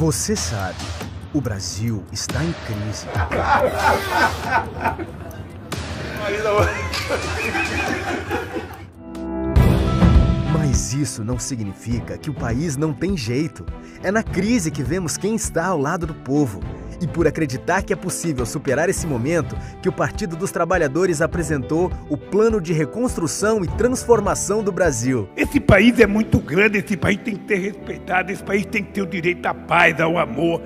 Você sabe, o Brasil está em crise. Mas isso não significa que o país não tem jeito. É na crise que vemos quem está ao lado do povo. E por acreditar que é possível superar esse momento, que o Partido dos Trabalhadores apresentou o Plano de Reconstrução e Transformação do Brasil. Esse país é muito grande, esse país tem que ser respeitado, esse país tem que ter o direito à paz, ao amor,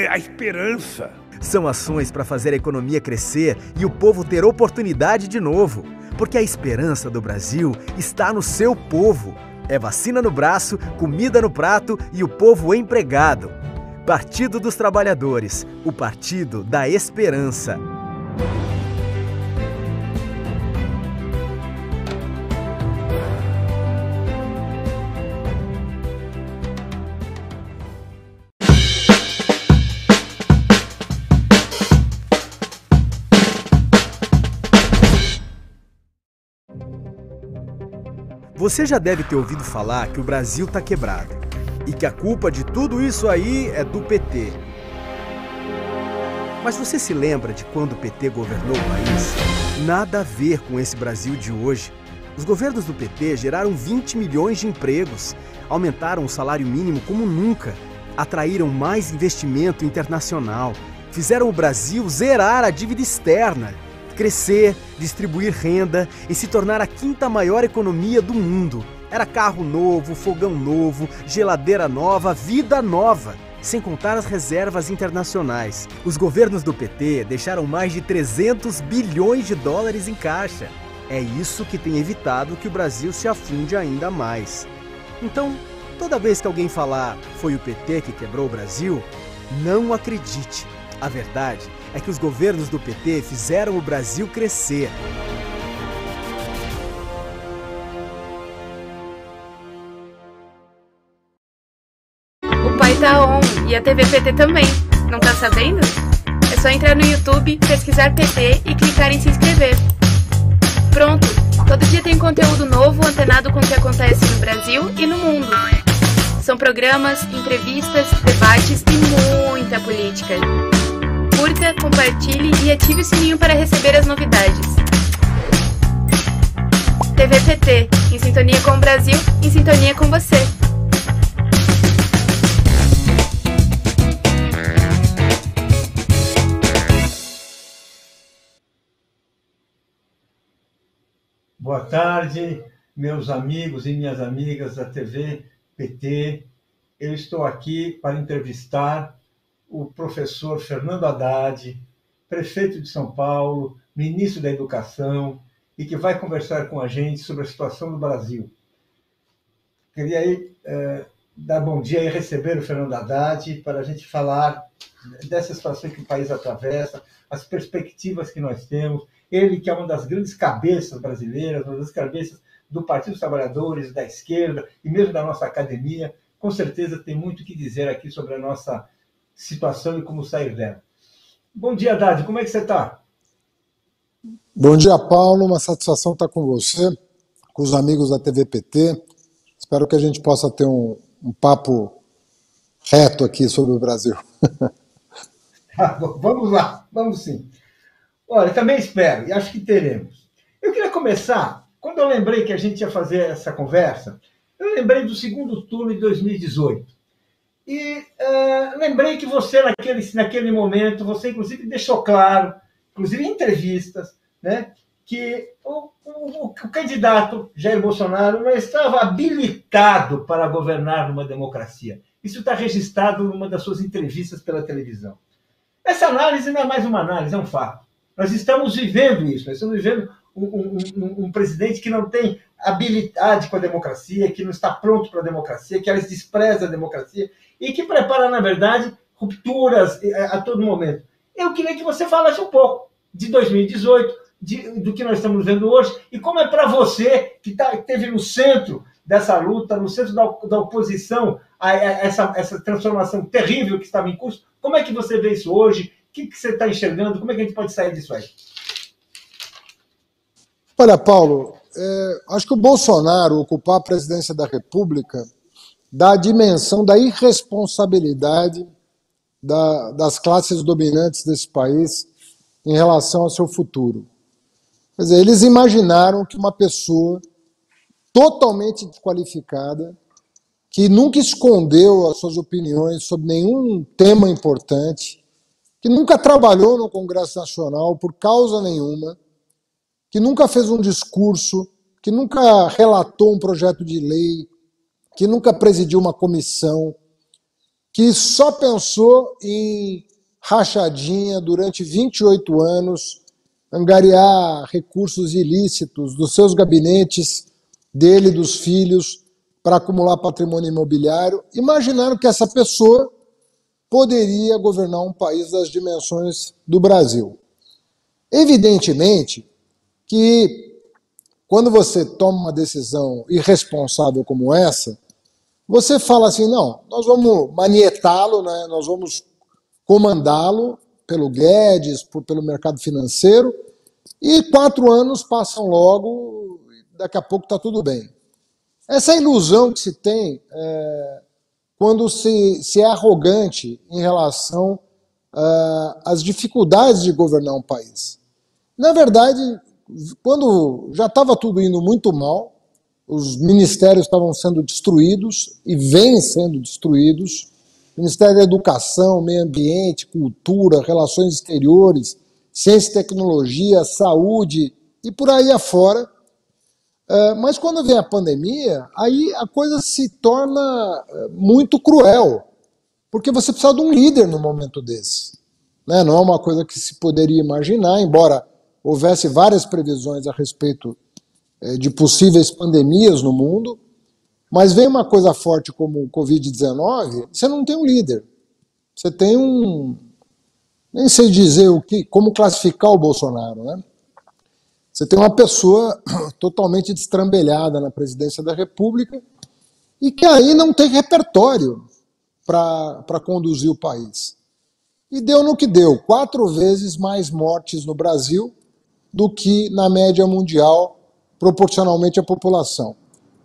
à esperança. São ações para fazer a economia crescer e o povo ter oportunidade de novo. Porque a esperança do Brasil está no seu povo. É vacina no braço, comida no prato e o povo empregado. Partido dos Trabalhadores, o partido da esperança. Você já deve ter ouvido falar que o Brasil está quebrado e que a culpa de tudo isso aí é do PT. Mas você se lembra de quando o PT governou o país? Nada a ver com esse Brasil de hoje. Os governos do PT geraram 20 milhões de empregos, aumentaram o salário mínimo como nunca, atraíram mais investimento internacional, fizeram o Brasil zerar a dívida externa, crescer, distribuir renda e se tornar a quinta maior economia do mundo. Era carro novo, fogão novo, geladeira nova, vida nova. Sem contar as reservas internacionais. Os governos do PT deixaram mais de 300 bilhões de dólares em caixa. É isso que tem evitado que o Brasil se afunde ainda mais. Então, toda vez que alguém falar foi o PT que quebrou o Brasil, não acredite. A verdade é que os governos do PT fizeram o Brasil crescer. O Pai tá on e a TV PT também. Não tá sabendo? É só entrar no YouTube, pesquisar PT e clicar em se inscrever. Pronto! Todo dia tem conteúdo novo antenado com o que acontece no Brasil e no mundo. São programas, entrevistas, debates e muita política. Curta, compartilhe e ative o sininho para receber as novidades. TV PT, em sintonia com o Brasil, em sintonia com você. Boa tarde, meus amigos e minhas amigas da TV PT. Eu estou aqui para entrevistar o professor Fernando Haddad, prefeito de São Paulo, ministro da Educação, e que vai conversar com a gente sobre a situação do Brasil. Queria aí, dar bom dia e receber o Fernando Haddad para a gente falar dessa situação que o país atravessa, as perspectivas que nós temos. Ele que é uma das grandes cabeças brasileiras, uma das cabeças do Partido dos Trabalhadores, da esquerda e mesmo da nossa academia, com certeza tem muito o que dizer aqui sobre a nossa situação e como sair dela. Bom dia, Haddad, como é que você está? Bom dia, Paulo, uma satisfação estar com você, com os amigos da TV PT. Espero que a gente possa ter um papo reto aqui sobre o Brasil. Tá, vamos lá, vamos sim. Olha, também espero, e acho que teremos. Eu queria começar, quando eu lembrei que a gente ia fazer essa conversa, eu lembrei do segundo turno de 2018. E lembrei que você, naquele momento, você inclusive deixou claro, inclusive em entrevistas, né, que o candidato Jair Bolsonaro não estava habilitado para governar numa democracia. Isso está registrado numa das suas entrevistas pela televisão. Essa análise não é mais uma análise, é um fato. Nós estamos vivendo isso, nós estamos vivendo um presidente que não tem habilidade com a democracia, que não está pronto para a democracia, que aliás despreza a democracia e que prepara, na verdade, rupturas a todo momento. Eu queria que você falasse um pouco de 2018, do que nós estamos vendo hoje, e como é para você, que esteve no centro dessa luta, no centro da oposição a essa transformação terrível que estava em curso, como é que você vê isso hoje? O que você está enxergando? Como é que a gente pode sair disso aí? Olha, Paulo, acho que o Bolsonaro ocupar a presidência da República da dimensão da irresponsabilidade das classes dominantes desse país em relação ao seu futuro. Quer dizer, eles imaginaram que uma pessoa totalmente desqualificada, que nunca escondeu as suas opiniões sobre nenhum tema importante, que nunca trabalhou no Congresso Nacional por causa nenhuma, que nunca fez um discurso, que nunca relatou um projeto de lei, que nunca presidiu uma comissão, que só pensou em rachadinha durante 28 anos, angariar recursos ilícitos dos seus gabinetes, dele e dos filhos, para acumular patrimônio imobiliário, imaginaram que essa pessoa poderia governar um país das dimensões do Brasil. Evidentemente que, quando você toma uma decisão irresponsável como essa, você fala assim, não, nós vamos manietá-lo, né? Nós vamos comandá-lo pelo Guedes, pelo mercado financeiro, e 4 anos passam logo, daqui a pouco está tudo bem. Essa ilusão que se tem quando se é arrogante em relação às dificuldades de governar um país. Na verdade, quando já estava tudo indo muito mal, os ministérios estavam sendo destruídos e vêm sendo destruídos, Ministério da Educação, Meio Ambiente, Cultura, Relações Exteriores, Ciência e Tecnologia, Saúde e por aí afora. Mas quando vem a pandemia, aí a coisa se torna muito cruel, porque você precisa de um líder no momento desse. Né? Não é uma coisa que se poderia imaginar, embora houvesse várias previsões a respeito de possíveis pandemias no mundo, mas vem uma coisa forte como o Covid-19, você não tem um líder. Você tem nem sei dizer como classificar o Bolsonaro, né? Você tem uma pessoa totalmente destrambelhada na presidência da República e que aí não tem repertório para conduzir o país. E deu no que deu, 4 vezes mais mortes no Brasil do que na média mundial, proporcionalmente à população.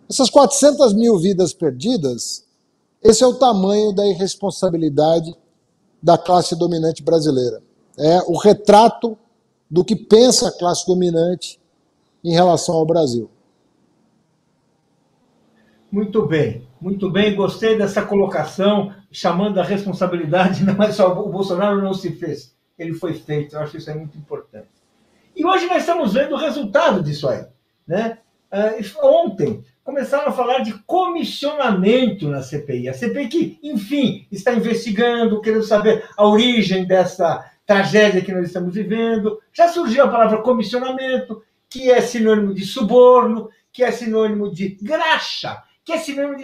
Essas 400 mil vidas perdidas, esse é o tamanho da irresponsabilidade da classe dominante brasileira. É o retrato do que pensa a classe dominante em relação ao Brasil. Muito bem, gostei dessa colocação, chamando a responsabilidade, não é só o Bolsonaro não se fez, ele foi feito, eu acho isso muito importante. E hoje nós estamos vendo o resultado disso aí, né? Ontem começaram a falar de comissionamento na CPI, a CPI que, enfim, está investigando, querendo saber a origem dessa tragédia que nós estamos vivendo. Já surgiu a palavra comissionamento, que é sinônimo de suborno, que é sinônimo de graxa, que é sinônimo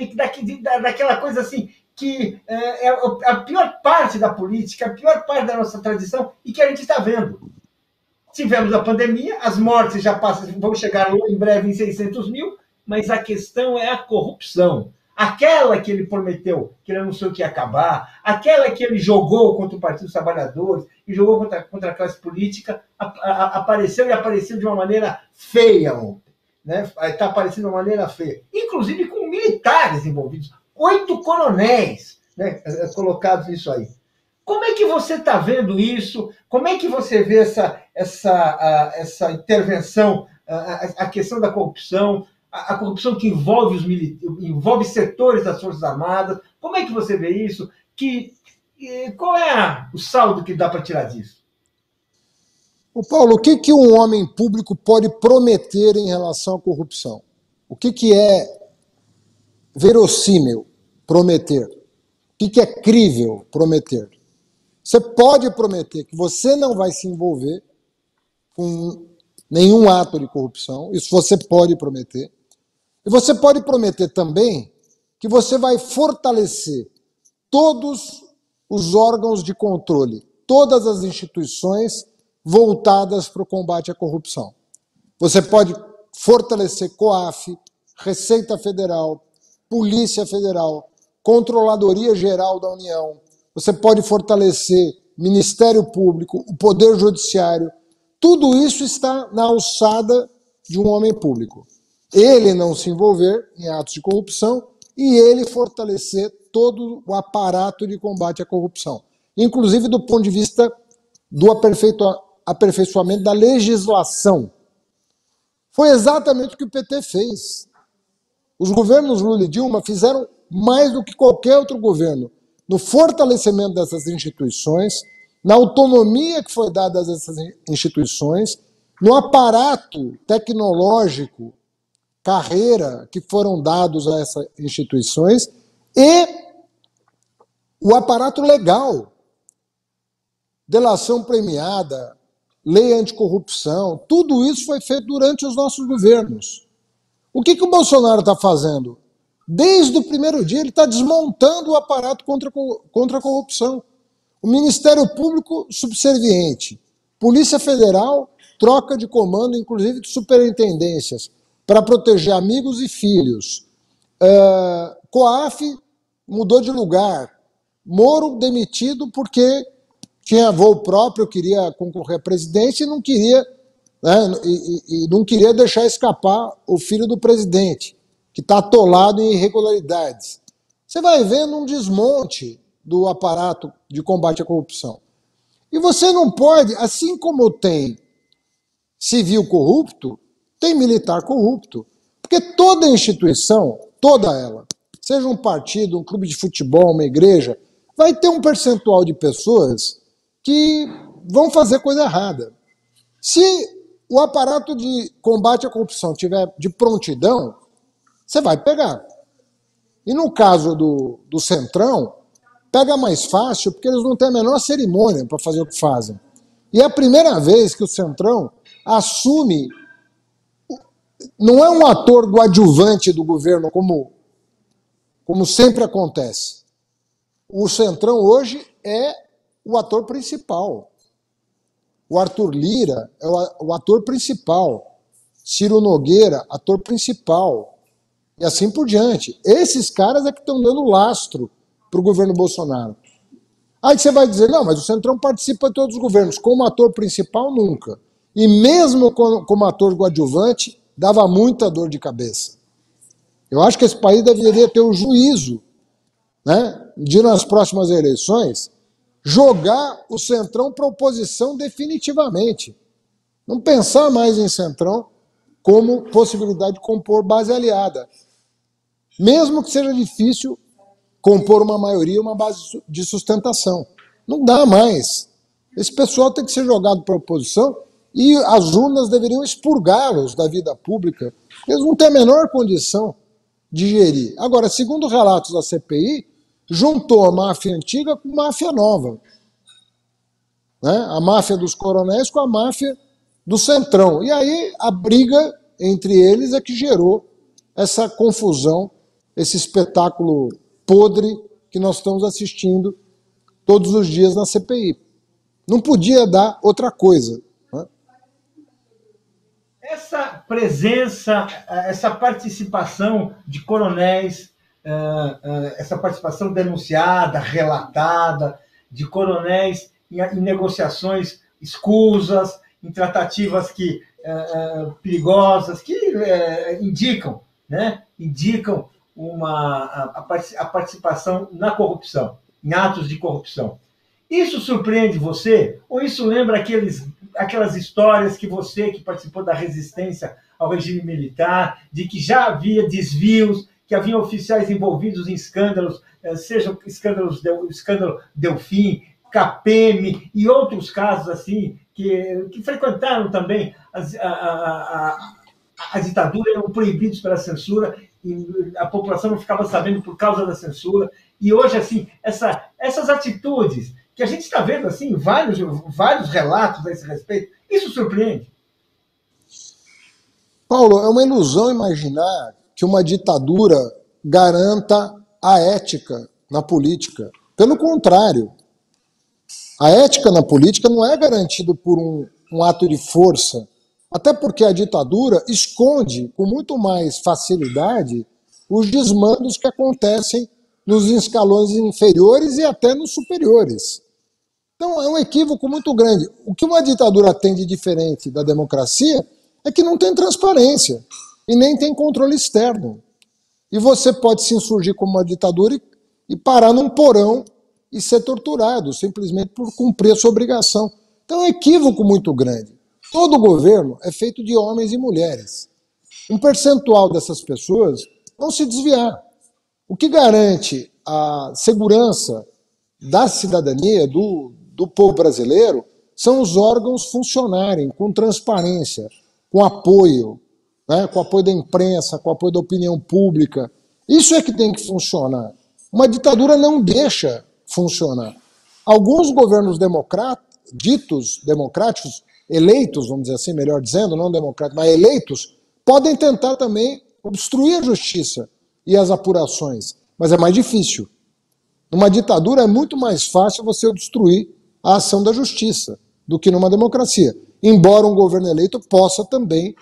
daquela coisa assim, que é a pior parte da política, a pior parte da nossa tradição, e que a gente está vendo. Tivemos a pandemia, as mortes já vão chegar em breve em 600 mil, mas a questão é a corrupção. Aquela que ele prometeu, que ele anunciou que ia acabar, aquela que ele jogou contra o Partido dos Trabalhadores e jogou contra a classe política, apareceu de uma maneira feia ontem. Né? Está aparecendo de uma maneira feia. Inclusive com militares envolvidos. 8 coronéis, né, colocados nisso aí. Como é que você está vendo isso? Como é que você vê essa intervenção, a questão da corrupção, a corrupção que envolve setores das Forças Armadas? Como é que você vê isso? Qual é o saldo que dá para tirar disso? Paulo, o que um homem público pode prometer em relação à corrupção? O que é verossímil prometer? O que é crível prometer? Você pode prometer que você não vai se envolver com nenhum ato de corrupção, isso você pode prometer. E você pode prometer também que você vai fortalecer todos os órgãos de controle, todas as instituições voltadas para o combate à corrupção. Você pode fortalecer COAF, Receita Federal, Polícia Federal, Controladoria Geral da União. Você pode fortalecer Ministério Público, o Poder Judiciário. Tudo isso está na alçada de um homem público. Ele não se envolver em atos de corrupção e ele fortalecer todo o aparato de combate à corrupção, inclusive do ponto de vista do aperfeiçoamento da legislação. Foi exatamente o que o PT fez. Os governos Lula e Dilma fizeram mais do que qualquer outro governo no fortalecimento dessas instituições, na autonomia que foi dada a essas instituições, no aparato tecnológico, carreira que foram dados a essas instituições e o aparato legal, delação premiada, lei anticorrupção, tudo isso foi feito durante os nossos governos. O que o Bolsonaro está fazendo? Desde o primeiro dia ele está desmontando o aparato contra a corrupção. O Ministério Público subserviente, Polícia Federal, troca de comando, inclusive de superintendências, para proteger amigos e filhos. COAF mudou de lugar. Moro demitido porque tinha voo próprio, queria concorrer à presidência e não queria, não queria deixar escapar o filho do presidente, que está atolado em irregularidades. Você vai vendo um desmonte do aparato de combate à corrupção. E você não pode, assim como tem civil corrupto, tem militar corrupto. Porque toda instituição, toda ela, seja um partido, um clube de futebol, uma igreja, vai ter um percentual de pessoas que vão fazer coisa errada. Se o aparato de combate à corrupção tiver de prontidão, você vai pegar. E no caso do Centrão, pega mais fácil porque eles não têm a menor cerimônia para fazer o que fazem. E é a primeira vez que o Centrão assume, não é um ator do adjuvante do governo, como sempre acontece. O Centrão hoje é o ator principal. O Arthur Lira é o ator principal. Ciro Nogueira, ator principal. E assim por diante. Esses caras é que estão dando lastro para o governo Bolsonaro. Aí você vai dizer, não, mas o Centrão participa de todos os governos. Como ator principal, nunca. E mesmo como ator coadjuvante, dava muita dor de cabeça. Eu acho que esse país deveria ter o juízo, né, de nas próximas eleições, jogar o Centrão para oposição definitivamente. Não pensar mais em Centrão como possibilidade de compor base aliada. Mesmo que seja difícil compor uma maioria, uma base de sustentação. Não dá mais. Esse pessoal tem que ser jogado para a oposição e as urnas deveriam expurgá-los da vida pública. Eles não têm a menor condição de gerir. Agora, segundo relatos da CPI, juntou a máfia antiga com a máfia nova. Né? A máfia dos coronéis com a máfia do Centrão. E aí a briga entre eles é que gerou essa confusão, esse espetáculo podre que nós estamos assistindo todos os dias na CPI. Não podia dar outra coisa. Né? Essa presença, essa participação de coronéis, essa participação denunciada, relatada, de coronéis em negociações escusas, em tratativas perigosas, que indicam a participação na corrupção, em atos de corrupção. Isso surpreende você? Ou isso lembra aquelas histórias que você, que participou da resistência ao regime militar, de que já havia desvios, que havia oficiais envolvidos em escândalos, seja o escândalo Delfim, Capeme e outros casos assim, que frequentaram também a ditadura, eram proibidos pela censura, e a população não ficava sabendo por causa da censura. E hoje, assim, essas atitudes que a gente está vendo assim, vários relatos a esse respeito, isso surpreende. Paulo, é uma ilusão imaginar que uma ditadura garanta a ética na política. Pelo contrário, a ética na política não é garantida por um ato de força, até porque a ditadura esconde com muito mais facilidade os desmandos que acontecem nos escalões inferiores e até nos superiores. Então é um equívoco muito grande. O que uma ditadura tem de diferente da democracia é que não tem transparência e nem tem controle externo. e você pode se insurgir como uma ditadura e parar num porão e ser torturado, simplesmente por cumprir a sua obrigação. Então é um equívoco muito grande. Todo governo é feito de homens e mulheres. Um percentual dessas pessoas vão se desviar. O que garante a segurança da cidadania, do povo brasileiro, são os órgãos funcionarem com transparência, com apoio, né, com apoio da imprensa, com apoio da opinião pública. Isso é que tem que funcionar. Uma ditadura não deixa funcionar. Alguns governos ditos democráticos, eleitos, vamos dizer assim, melhor dizendo, não democráticos, mas eleitos, podem tentar também obstruir a justiça e as apurações, mas é mais difícil. Numa ditadura é muito mais fácil você obstruir a ação da justiça do que numa democracia, embora um governo eleito possa também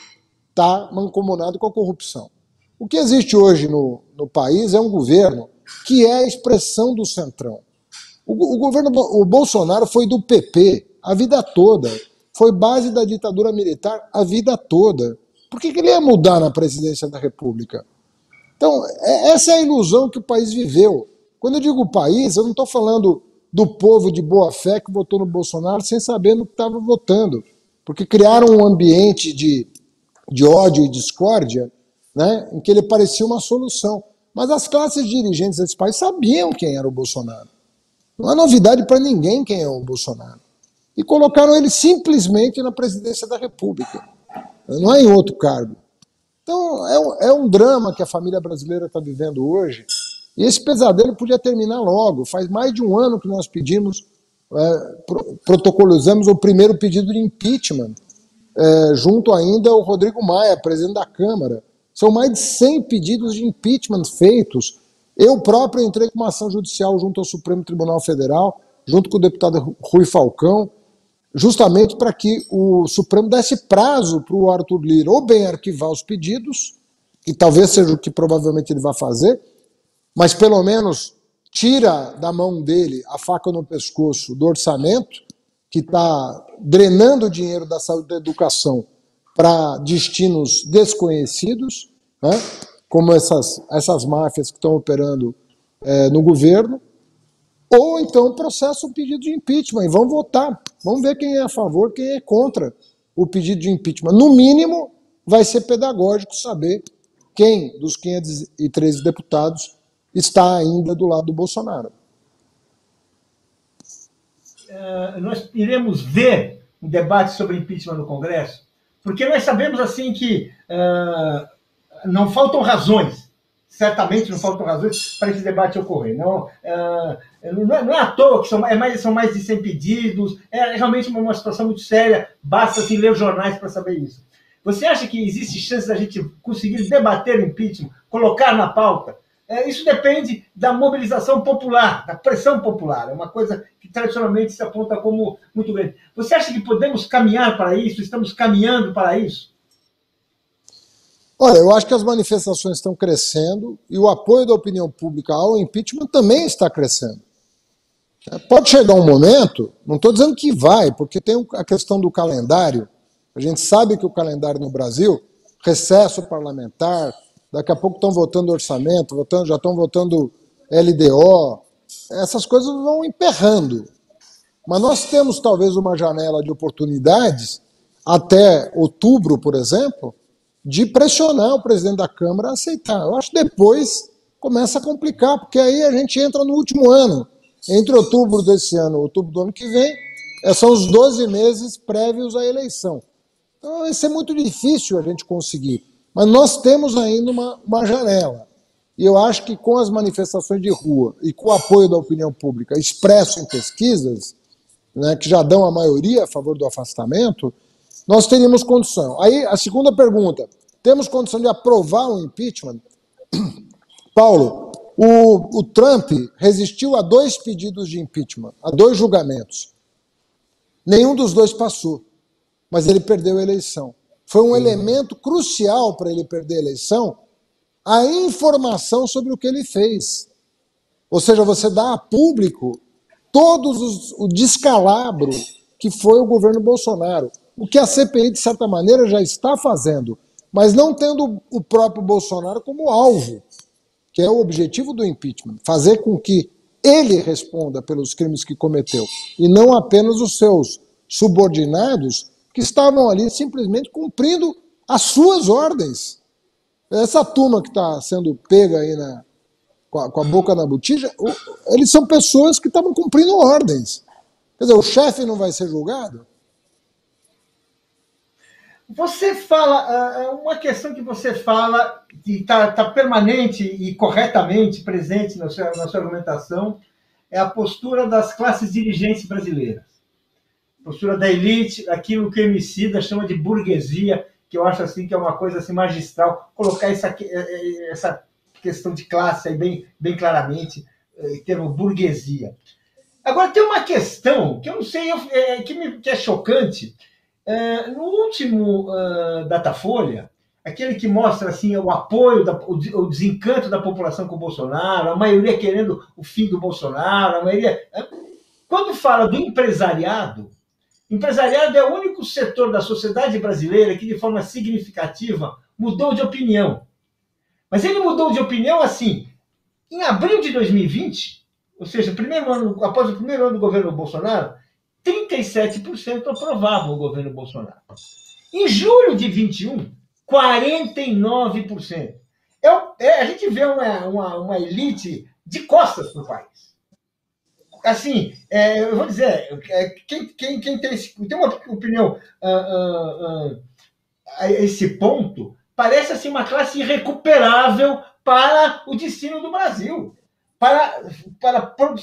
estar mancomunado com a corrupção. O que existe hoje no país é um governo que é a expressão do centrão. O Bolsonaro foi do PP a vida toda, foi base da ditadura militar a vida toda. Por que ele ia mudar na presidência da República? Então, essa é a ilusão que o país viveu. Quando eu digo país, eu não estou falando do povo de boa fé que votou no Bolsonaro sem saber no que estava votando, porque criaram um ambiente de ódio e discórdia, né, em que ele parecia uma solução. Mas as classes dirigentes desse país sabiam quem era o Bolsonaro. Não é novidade para ninguém quem é o Bolsonaro. E colocaram ele simplesmente na presidência da República. Não é em outro cargo. Então, é um drama que a família brasileira está vivendo hoje. E esse pesadelo podia terminar logo. Faz mais de um ano que nós pedimos, protocolizamos o primeiro pedido de impeachment, junto ainda ao Rodrigo Maia, presidente da Câmara. São mais de 100 pedidos de impeachment feitos. Eu próprio entrei com uma ação judicial junto ao Supremo Tribunal Federal, junto com o deputado Rui Falcão, justamente para que o Supremo desse prazo para o Arthur Lira ou bem arquivar os pedidos, que talvez seja o que provavelmente ele vai fazer, mas pelo menos tira da mão dele a faca no pescoço do orçamento, que está drenando o dinheiro da saúde e da educação para destinos desconhecidos, né, como essas máfias que estão operando no governo, ou então processa o pedido de impeachment e vão votar. Vamos ver quem é a favor, quem é contra o pedido de impeachment. No mínimo, vai ser pedagógico saber quem dos 513 deputados está ainda do lado do Bolsonaro. Nós iremos ver um debate sobre impeachment no Congresso, porque nós sabemos assim que não faltam razões, certamente não faltam razões para esse debate ocorrer. Não é à toa que são mais de 100 pedidos, é realmente uma situação muito séria, basta assim, ler os jornais para saber isso. Você acha que existe chance da gente conseguir debater o impeachment, colocar na pauta? Isso depende da mobilização popular, da pressão popular. É uma coisa que tradicionalmente se aponta como muito grande. Você acha que podemos caminhar para isso? Estamos caminhando para isso? Olha, eu acho que as manifestações estão crescendo e o apoio da opinião pública ao impeachment também está crescendo. Pode chegar um momento, não estou dizendo que vai, porque tem a questão do calendário. A gente sabe que o calendário no Brasil, recesso parlamentar, daqui a pouco estão votando orçamento, já estão votando LDO, essas coisas vão emperrando. Mas nós temos talvez uma janela de oportunidades, até outubro, por exemplo, de pressionar o presidente da Câmara a aceitar. Eu acho que depois começa a complicar, porque aí a gente entra no último ano. Entre outubro desse ano e outubro do ano que vem, são os 12 meses prévios à eleição. Então vai ser muito difícil a gente conseguir. Mas nós temos ainda uma janela. E eu acho que com as manifestações de rua e com o apoio da opinião pública expresso em pesquisas, né, que já dão a maioria a favor do afastamento, nós teríamos condição. Aí a segunda pergunta, temos condição de aprovar o impeachment? Paulo, o Trump resistiu a 2 pedidos de impeachment, a 2 julgamentos. Nenhum dos 2 passou, mas ele perdeu a eleição. Foi um elemento crucial para ele perder a eleição, a informação sobre o que ele fez. Ou seja, você dá a público o descalabro que foi o governo Bolsonaro. O que a CPI, de certa maneira, já está fazendo, mas não tendo o próprio Bolsonaro como alvo. que é o objetivo do impeachment, fazer com que ele responda pelos crimes que cometeu, e não apenas os seus subordinados que estavam ali simplesmente cumprindo as suas ordens. Essa turma que está sendo pega aí com a boca na botija, eles são pessoas que estavam cumprindo ordens. Quer dizer, o chefe não vai ser julgado? Você fala, uma questão que você fala, que está permanente e corretamente presente na sua argumentação, é a postura das classes dirigentes brasileiras. A postura da elite, aquilo que o Emicida chama de burguesia, que eu acho assim que é uma coisa assim, magistral, colocar essa questão de classe aí bem claramente, em termo burguesia. Agora, tem uma questão que eu não sei, que é chocante. No último Datafolha, aquele que mostra assim, o apoio, o desencanto da população com o Bolsonaro, a maioria querendo o fim do Bolsonaro, a maioria... Quando fala do empresariado é o único setor da sociedade brasileira que, de forma significativa, mudou de opinião. Mas ele mudou de opinião assim, em abril de 2020, ou seja, após o primeiro ano do governo Bolsonaro, 37% aprovavam o governo Bolsonaro. Em julho de 21, 49%. A gente vê uma elite de costas para o país. Assim, eu vou dizer, quem tem uma opinião a esse ponto, parece assim, uma classe irrecuperável para o destino do Brasil, para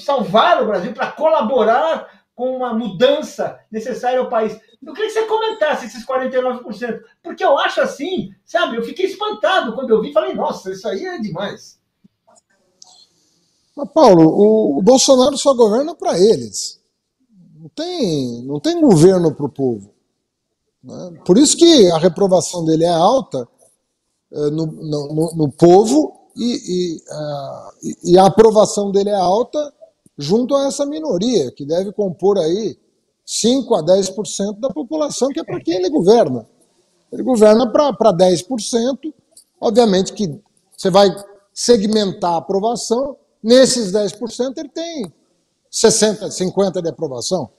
salvar o Brasil, para colaborar com uma mudança necessária ao país. Eu queria que você comentasse esses 49%, porque eu acho assim, sabe, eu fiquei espantado quando eu vi, falei, nossa, isso aí é demais. Mas, Paulo, o Bolsonaro só governa para eles. Não tem governo para o povo. Né? Por isso que a reprovação dele é alta no povo e a aprovação dele é alta junto a essa minoria, que deve compor aí 5 a 10% da população, que é para quem ele governa. Ele governa para 10%, obviamente que você vai segmentar a aprovação, nesses 10% ele tem 60, 50% de aprovação.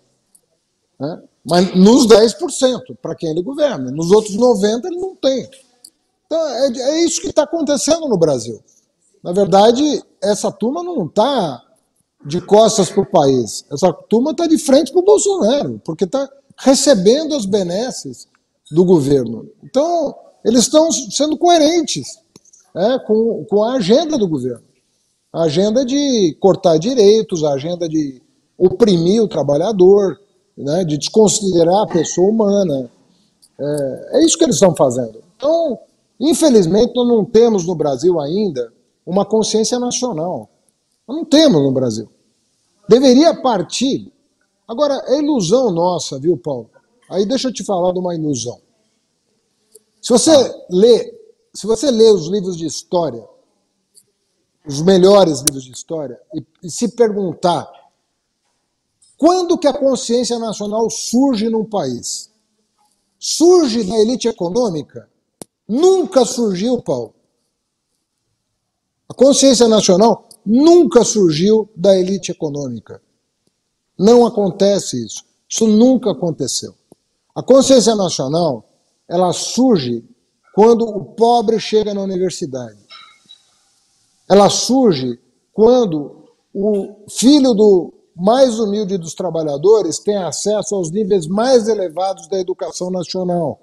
Né? Mas nos 10%, para quem ele governa. Nos outros 90% ele não tem. Então é isso que está acontecendo no Brasil. Na verdade, essa turma não está de costas para o país. Essa turma está de frente para o Bolsonaro, porque está recebendo as benesses do governo. Então, eles estão sendo coerentes com a agenda do governo. A agenda de cortar direitos, a agenda de oprimir o trabalhador, né, de desconsiderar a pessoa humana. É isso que eles estão fazendo. Então, infelizmente, nós não temos no Brasil ainda uma consciência nacional. Nós não temos no Brasil. Deveria partir. Agora, é ilusão nossa, viu, Paulo? Aí deixa eu te falar de uma ilusão. Se você lê os livros de história, os melhores livros de história, e se perguntar quando que a consciência nacional surge num país? Surge da elite econômica? Nunca surgiu, Paulo. A consciência nacional nunca surgiu da elite econômica. Não acontece isso. Isso nunca aconteceu. A consciência nacional, ela surge quando o pobre chega na universidade. Ela surge quando o filho do mais humilde dos trabalhadores tem acesso aos níveis mais elevados da educação nacional.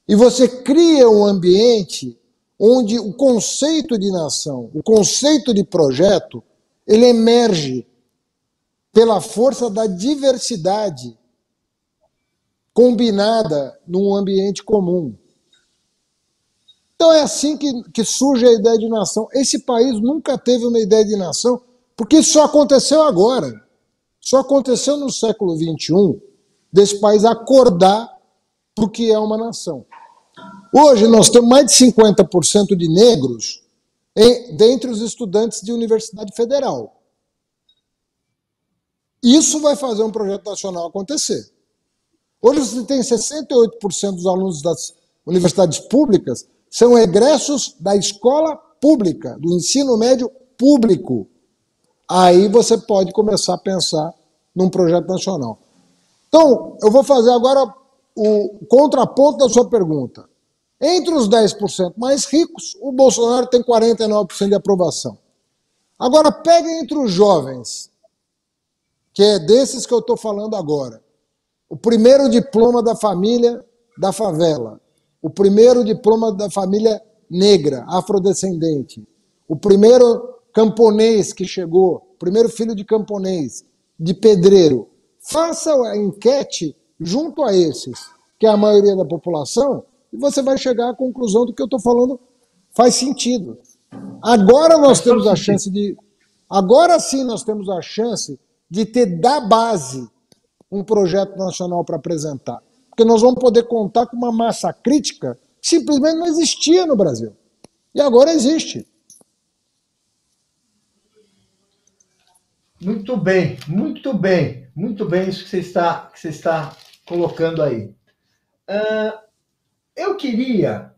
E você cria um ambiente onde o conceito de nação, o conceito de projeto, ele emerge pela força da diversidade combinada num ambiente comum. Então é assim que surge a ideia de nação. Esse país nunca teve uma ideia de nação, porque isso só aconteceu agora. Só aconteceu no século XXI, desse país acordar para o que é uma nação. Hoje nós temos mais de 50% de negros dentre os estudantes de universidade federal. Isso vai fazer um projeto nacional acontecer. Hoje você tem 68% dos alunos das universidades públicas são egressos da escola pública, do ensino médio público, aí você pode começar a pensar num projeto nacional. Então, eu vou fazer agora o contraponto da sua pergunta. Entre os 10% mais ricos, o Bolsonaro tem 49% de aprovação. Agora, pega entre os jovens, que é desses que eu estou falando agora. O primeiro diploma da família da favela, o primeiro diploma da família negra, afrodescendente, o primeiro camponês que chegou, o primeiro filho de camponês, de pedreiro. Faça a enquete junto a esses, que é a maioria da população, e você vai chegar à conclusão do que eu estou falando faz sentido. Agora nós temos a chance de... Agora sim nós temos a chance de ter da base um projeto nacional para apresentar. Porque nós vamos poder contar com uma massa crítica que simplesmente não existia no Brasil. E agora existe. Muito bem, muito bem. Muito bem isso que você está colocando aí. Eu queria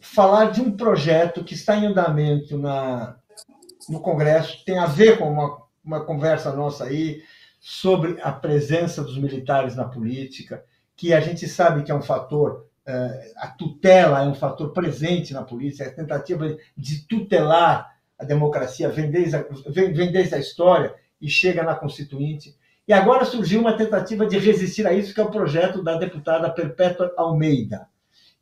falar de um projeto que está em andamento no Congresso, tem a ver com uma conversa nossa aí sobre a presença dos militares na política, que a gente sabe que é um fator, a tutela é um fator presente na política, a tentativa de tutelar a democracia vem desde a história e chega na Constituinte. E agora surgiu uma tentativa de resistir a isso, que é o projeto da deputada Perpétua Almeida,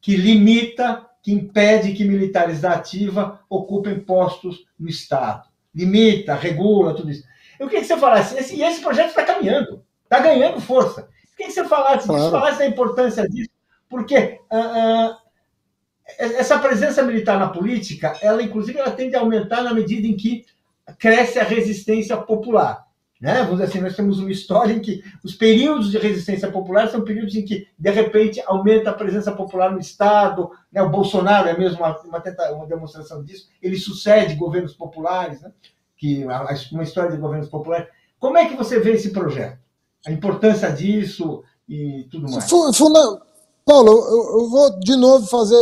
que limita, que impede que militares da ativa ocupem postos no Estado. Limita, regula, tudo isso. Eu queria que você falasse, e esse projeto está caminhando, está ganhando força. Eu queria que você falasse da importância disso, porque essa presença militar na política, inclusive, ela tende a aumentar na medida em que cresce a resistência popular. Né? Vamos dizer assim, nós temos uma história em que os períodos de resistência popular são períodos em que, de repente, aumenta a presença popular no Estado, né? O Bolsonaro é mesmo uma demonstração disso, ele sucede governos populares, né? Uma história de governos populares. Como é que você vê esse projeto? A importância disso e tudo mais? Paulo, eu vou de novo fazer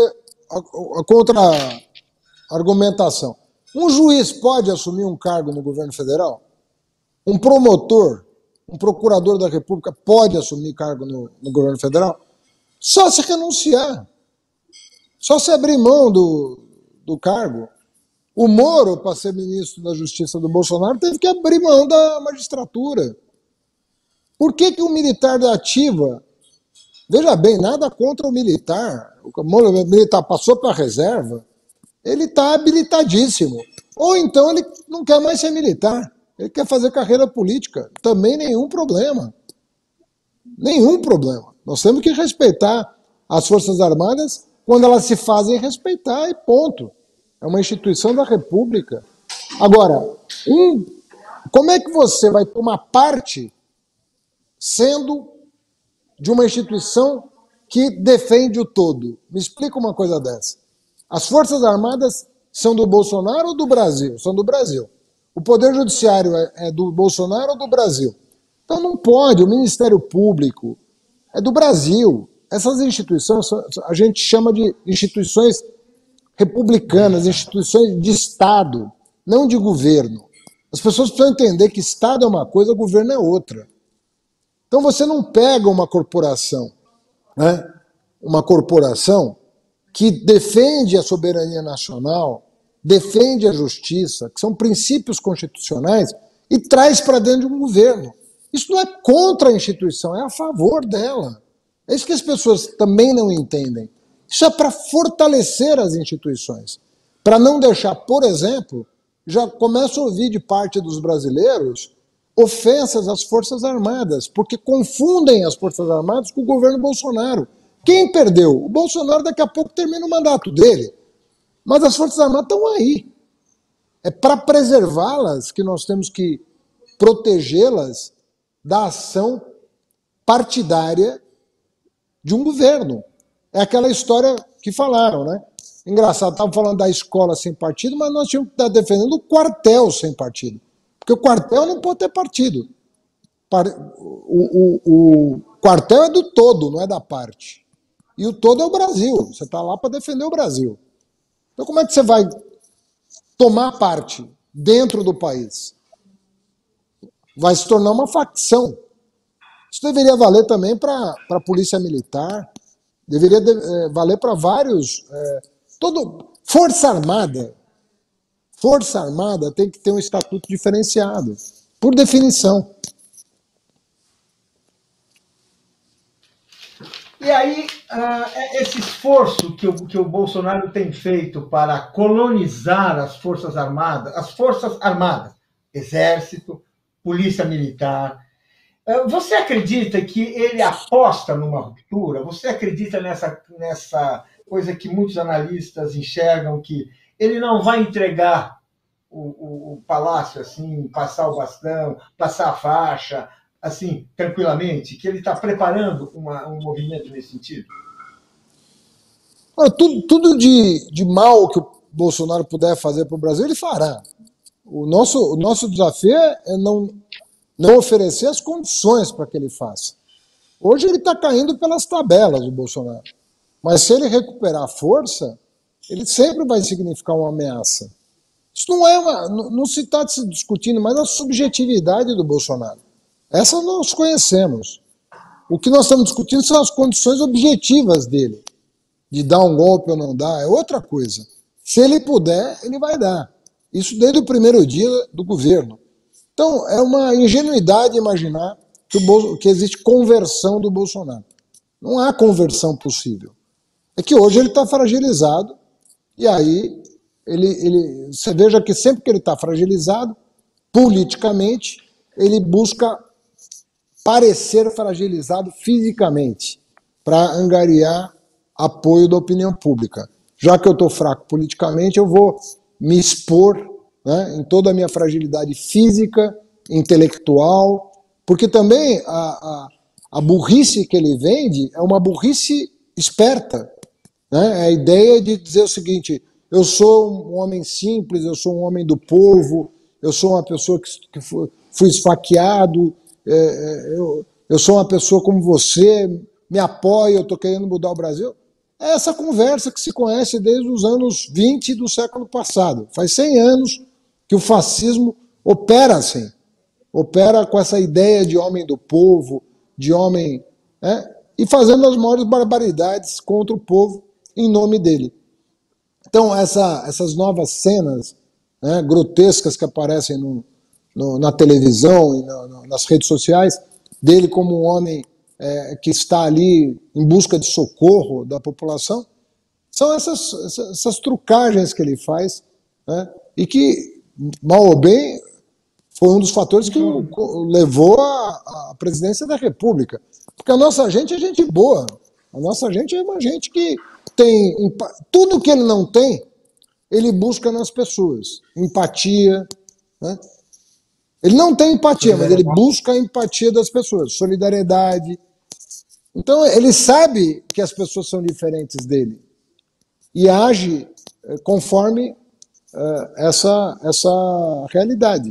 a contra-argumentação. Um juiz pode assumir um cargo no governo federal? Um promotor, um procurador da República pode assumir cargo no governo federal? Só se renunciar. Só se abrir mão do cargo. O Moro, para ser ministro da Justiça do Bolsonaro, teve que abrir mão da magistratura. Por que o militar da ativa... Veja bem, nada contra o militar. O militar passou para a reserva, ele está habilitadíssimo. Ou então ele não quer mais ser militar. Ele quer fazer carreira política. Também nenhum problema. Nenhum problema. Nós temos que respeitar as Forças Armadas quando elas se fazem respeitar e ponto. É uma instituição da República. Agora, como é que você vai tomar parte sendo de uma instituição que defende o todo? Me explica uma coisa dessa. As Forças Armadas são do Bolsonaro ou do Brasil? São do Brasil. O Poder Judiciário é do Bolsonaro ou do Brasil? Então não pode, o Ministério Público é do Brasil. Essas instituições a gente chama de instituições republicanas, instituições de Estado, não de governo. As pessoas precisam entender que Estado é uma coisa, governo é outra. Então você não pega uma corporação, né? Uma corporação que defende a soberania nacional, defende a justiça, que são princípios constitucionais, e traz para dentro de um governo. Isso não é contra a instituição, é a favor dela. É isso que as pessoas também não entendem. Isso é para fortalecer as instituições, para não deixar, por exemplo, já começo a ouvir de parte dos brasileiros ofensas às Forças Armadas, porque confundem as Forças Armadas com o governo Bolsonaro. Quem perdeu? O Bolsonaro daqui a pouco termina o mandato dele. Mas as Forças Armadas estão aí. É para preservá-las que nós temos que protegê-las da ação partidária de um governo. É aquela história que falaram, né? Engraçado, estavam falando da escola sem partido, mas nós tínhamos que estar defendendo o quartel sem partido. Porque o quartel não pode ter partido. O quartel é do todo, não é da parte. E o todo é o Brasil. Você está lá para defender o Brasil. Então, como é que você vai tomar parte dentro do país? Vai se tornar uma facção. Isso deveria valer também para a Polícia Militar, deveria valer para vários... Força Armada. Força Armada tem que ter um estatuto diferenciado, por definição. E aí, esse esforço que o Bolsonaro tem feito para colonizar as Forças Armadas, Exército, Polícia Militar, você acredita que ele aposta numa ruptura? Você acredita nessa coisa que muitos analistas enxergam, que ele não vai entregar o palácio assim, passar o bastão, passar a faixa, assim, tranquilamente, que ele está preparando um movimento nesse sentido? Tudo de mal que o Bolsonaro puder fazer para o Brasil, ele fará. O nosso desafio é não oferecer as condições para que ele faça. Hoje ele está caindo pelas tabelas, o Bolsonaro. Mas se ele recuperar a força, ele sempre vai significar uma ameaça. Isso não se está discutindo mais a subjetividade do Bolsonaro. Essa nós conhecemos. O que nós estamos discutindo são as condições objetivas dele, de dar um golpe ou não dar, é outra coisa. Se ele puder, ele vai dar. Isso desde o primeiro dia do governo. Então, é uma ingenuidade imaginar que existe conversão do Bolsonaro. Não há conversão possível. É que hoje ele está fragilizado, e aí você veja que sempre que ele está fragilizado, politicamente, ele busca parecer fragilizado fisicamente, para angariar apoio da opinião pública. Já que eu estou fraco politicamente, eu vou me expor, né, em toda a minha fragilidade física, intelectual, porque também a burrice que ele vende é uma burrice esperta. Né? É a ideia de dizer o seguinte: eu sou um homem simples, eu sou um homem do povo, eu sou uma pessoa que fui esfaqueado, eu sou uma pessoa como você, me apoia, eu estou querendo mudar o Brasil. É essa conversa que se conhece desde os anos 20 do século passado. Faz 100 anos que o fascismo opera assim. Opera com essa ideia de homem do povo, de homem... e fazendo as maiores barbaridades contra o povo em nome dele. Então, essas novas cenas, né, grotescas que aparecem na televisão e nas redes sociais, dele como um homem que está ali em busca de socorro da população, são essas trucagens que ele faz, né, e que, mal ou bem, foi um dos fatores que o levou à presidência da República. Porque a nossa gente é gente boa. A nossa gente é uma gente que tem... Tudo que ele não tem, ele busca nas pessoas. Empatia. Né? Ele não tem empatia, mas ele busca a empatia das pessoas. Solidariedade. Então, ele sabe que as pessoas são diferentes dele. E age conforme essa realidade.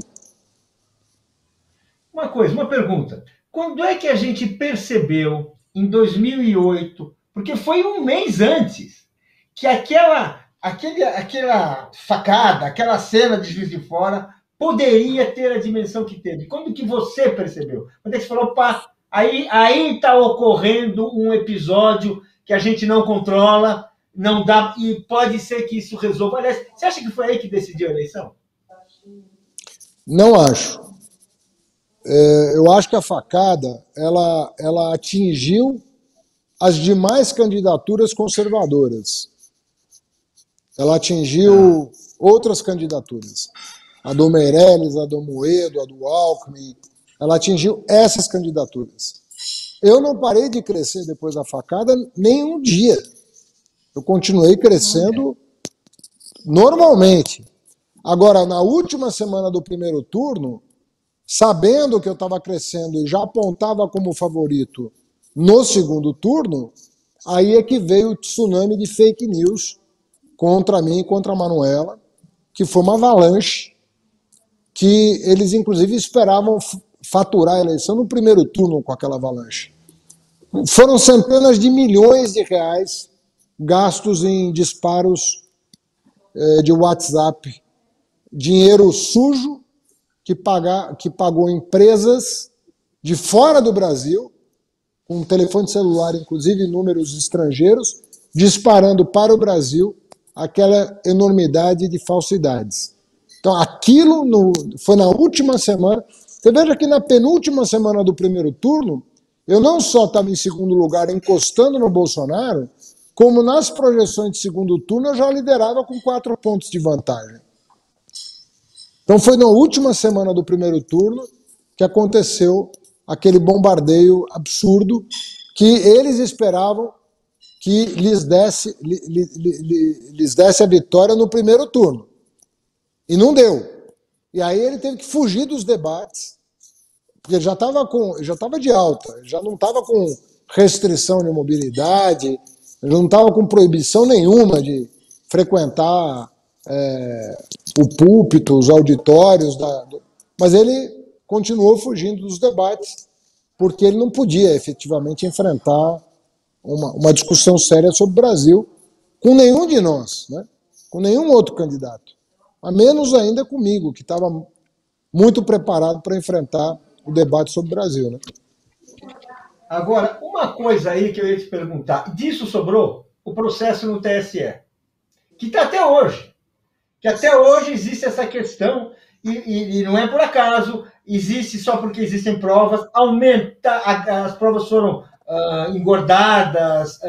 Uma pergunta. Quando é que a gente percebeu, em 2008, porque foi um mês antes, que aquela facada, aquela cena de Juiz de Fora poderia ter a dimensão que teve? Quando que você percebeu? Quando é que você falou, pá, aí está ocorrendo um episódio que a gente não controla, não dá, e pode ser que isso resolva. Aliás, você acha que foi aí que decidiu a eleição? Não acho. Eu acho que a facada ela atingiu as demais candidaturas conservadoras. Ela atingiu outras candidaturas. A do Meirelles, a do Moedo, a do Alckmin. Ela atingiu essas candidaturas. Eu não parei de crescer depois da facada nem um dia. Eu continuei crescendo normalmente. Agora, na última semana do primeiro turno, sabendo que eu estava crescendo e já apontava como favorito no segundo turno, aí é que veio o tsunami de fake news contra mim e contra a Manuela, que foi uma avalanche, que eles inclusive esperavam faturar a eleição no primeiro turno com aquela avalanche. Foram centenas de milhões de reais gastos em disparos de WhatsApp, dinheiro sujo que pagou empresas de fora do Brasil, com telefone celular, inclusive números estrangeiros, disparando para o Brasil aquela enormidade de falsidades. Então, aquilo foi na última semana. Você veja que na penúltima semana do primeiro turno, eu não só estava em segundo lugar encostando no Bolsonaro, como nas projeções de segundo turno eu já liderava com 4 pontos de vantagem. Então foi na última semana do primeiro turno que aconteceu aquele bombardeio absurdo que eles esperavam que lhes desse a vitória no primeiro turno. E não deu. E aí ele teve que fugir dos debates, porque já estava de alta, já não estava com restrição de mobilidade, já não estava com proibição nenhuma de frequentar o púlpito, os auditórios, mas ele continuou fugindo dos debates, porque ele não podia efetivamente enfrentar uma discussão séria sobre o Brasil com nenhum de nós, né? Com nenhum outro candidato, a menos ainda comigo, que estava muito preparado para enfrentar o debate sobre o Brasil, né? Agora, uma coisa aí que eu ia te perguntar, disso sobrou o processo no TSE, que está até hoje, que até hoje existe essa questão, e não é por acaso, existe só porque existem provas, as provas foram engordadas,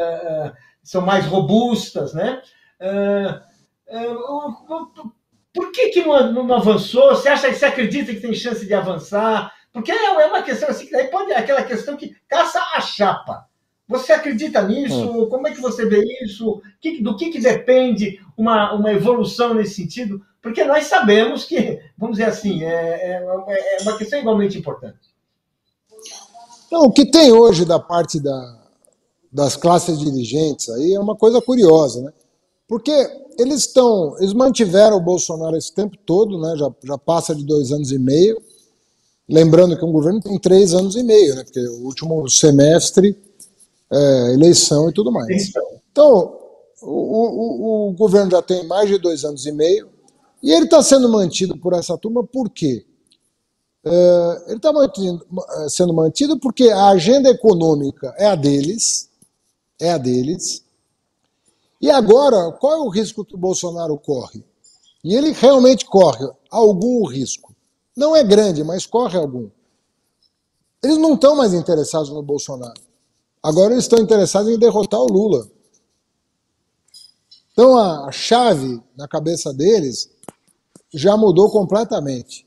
são mais robustas, né? Por que não avançou? Você acredita que tem chance de avançar? Porque é uma questão assim, que daí pode aquela questão que caça a chapa. Você acredita nisso? Como é que você vê isso? Do que depende uma evolução nesse sentido? Porque nós sabemos que, vamos dizer assim, é uma questão igualmente importante. Então, o que tem hoje da parte das classes dirigentes aí é uma coisa curiosa, né? Porque eles mantiveram o Bolsonaro esse tempo todo, né? Já passa de 2 anos e meio. Lembrando que um governo tem 3 anos e meio, né? Porque o último semestre eleição e tudo mais. Então, o governo já tem mais de 2 anos e meio e ele está sendo mantido por essa turma por quê? Ele está sendo mantido porque a agenda econômica é a deles, e agora, qual é o risco que o Bolsonaro corre? E ele realmente corre algum risco. Não é grande, mas corre algum. Eles não estão mais interessados no Bolsonaro. Agora eles estão interessados em derrotar o Lula. Então a chave na cabeça deles já mudou completamente.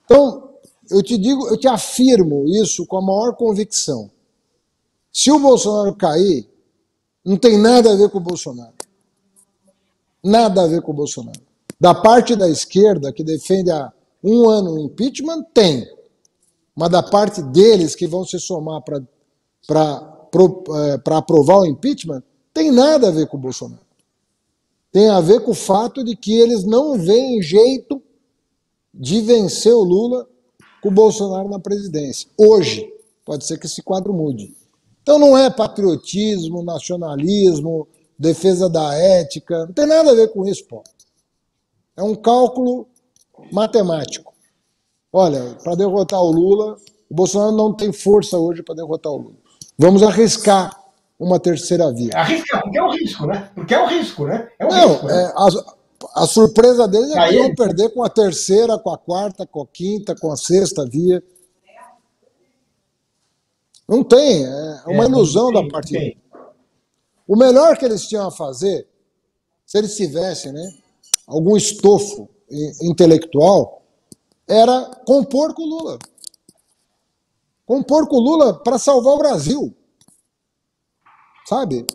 Então, eu te afirmo isso com a maior convicção. Se o Bolsonaro cair, não tem nada a ver com o Bolsonaro. Nada a ver com o Bolsonaro. Da parte da esquerda, que defende há 1 ano o impeachment, tem. Mas da parte deles, que vão se somar para aprovar o impeachment, tem nada a ver com o Bolsonaro. Tem a ver com o fato de que eles não veem jeito de vencer o Lula com o Bolsonaro na presidência. Hoje, pode ser que esse quadro mude. Então não é patriotismo, nacionalismo, defesa da ética, não tem nada a ver com isso, pô. É um cálculo matemático. Olha, para derrotar o Lula, o Bolsonaro não tem força hoje para derrotar o Lula. Vamos arriscar uma terceira via. Arriscar, porque é um risco, né? Porque é um risco, né? Risco, né? A surpresa deles é que vão perder com a terceira, com a quarta, com a quinta, com a sexta via. Não tem, é uma ilusão da parte deles. O melhor que eles tinham a fazer, se eles tivessem, né, algum estofo intelectual, era compor com o Lula. Compor com o Lula para salvar o Brasil. Sabe?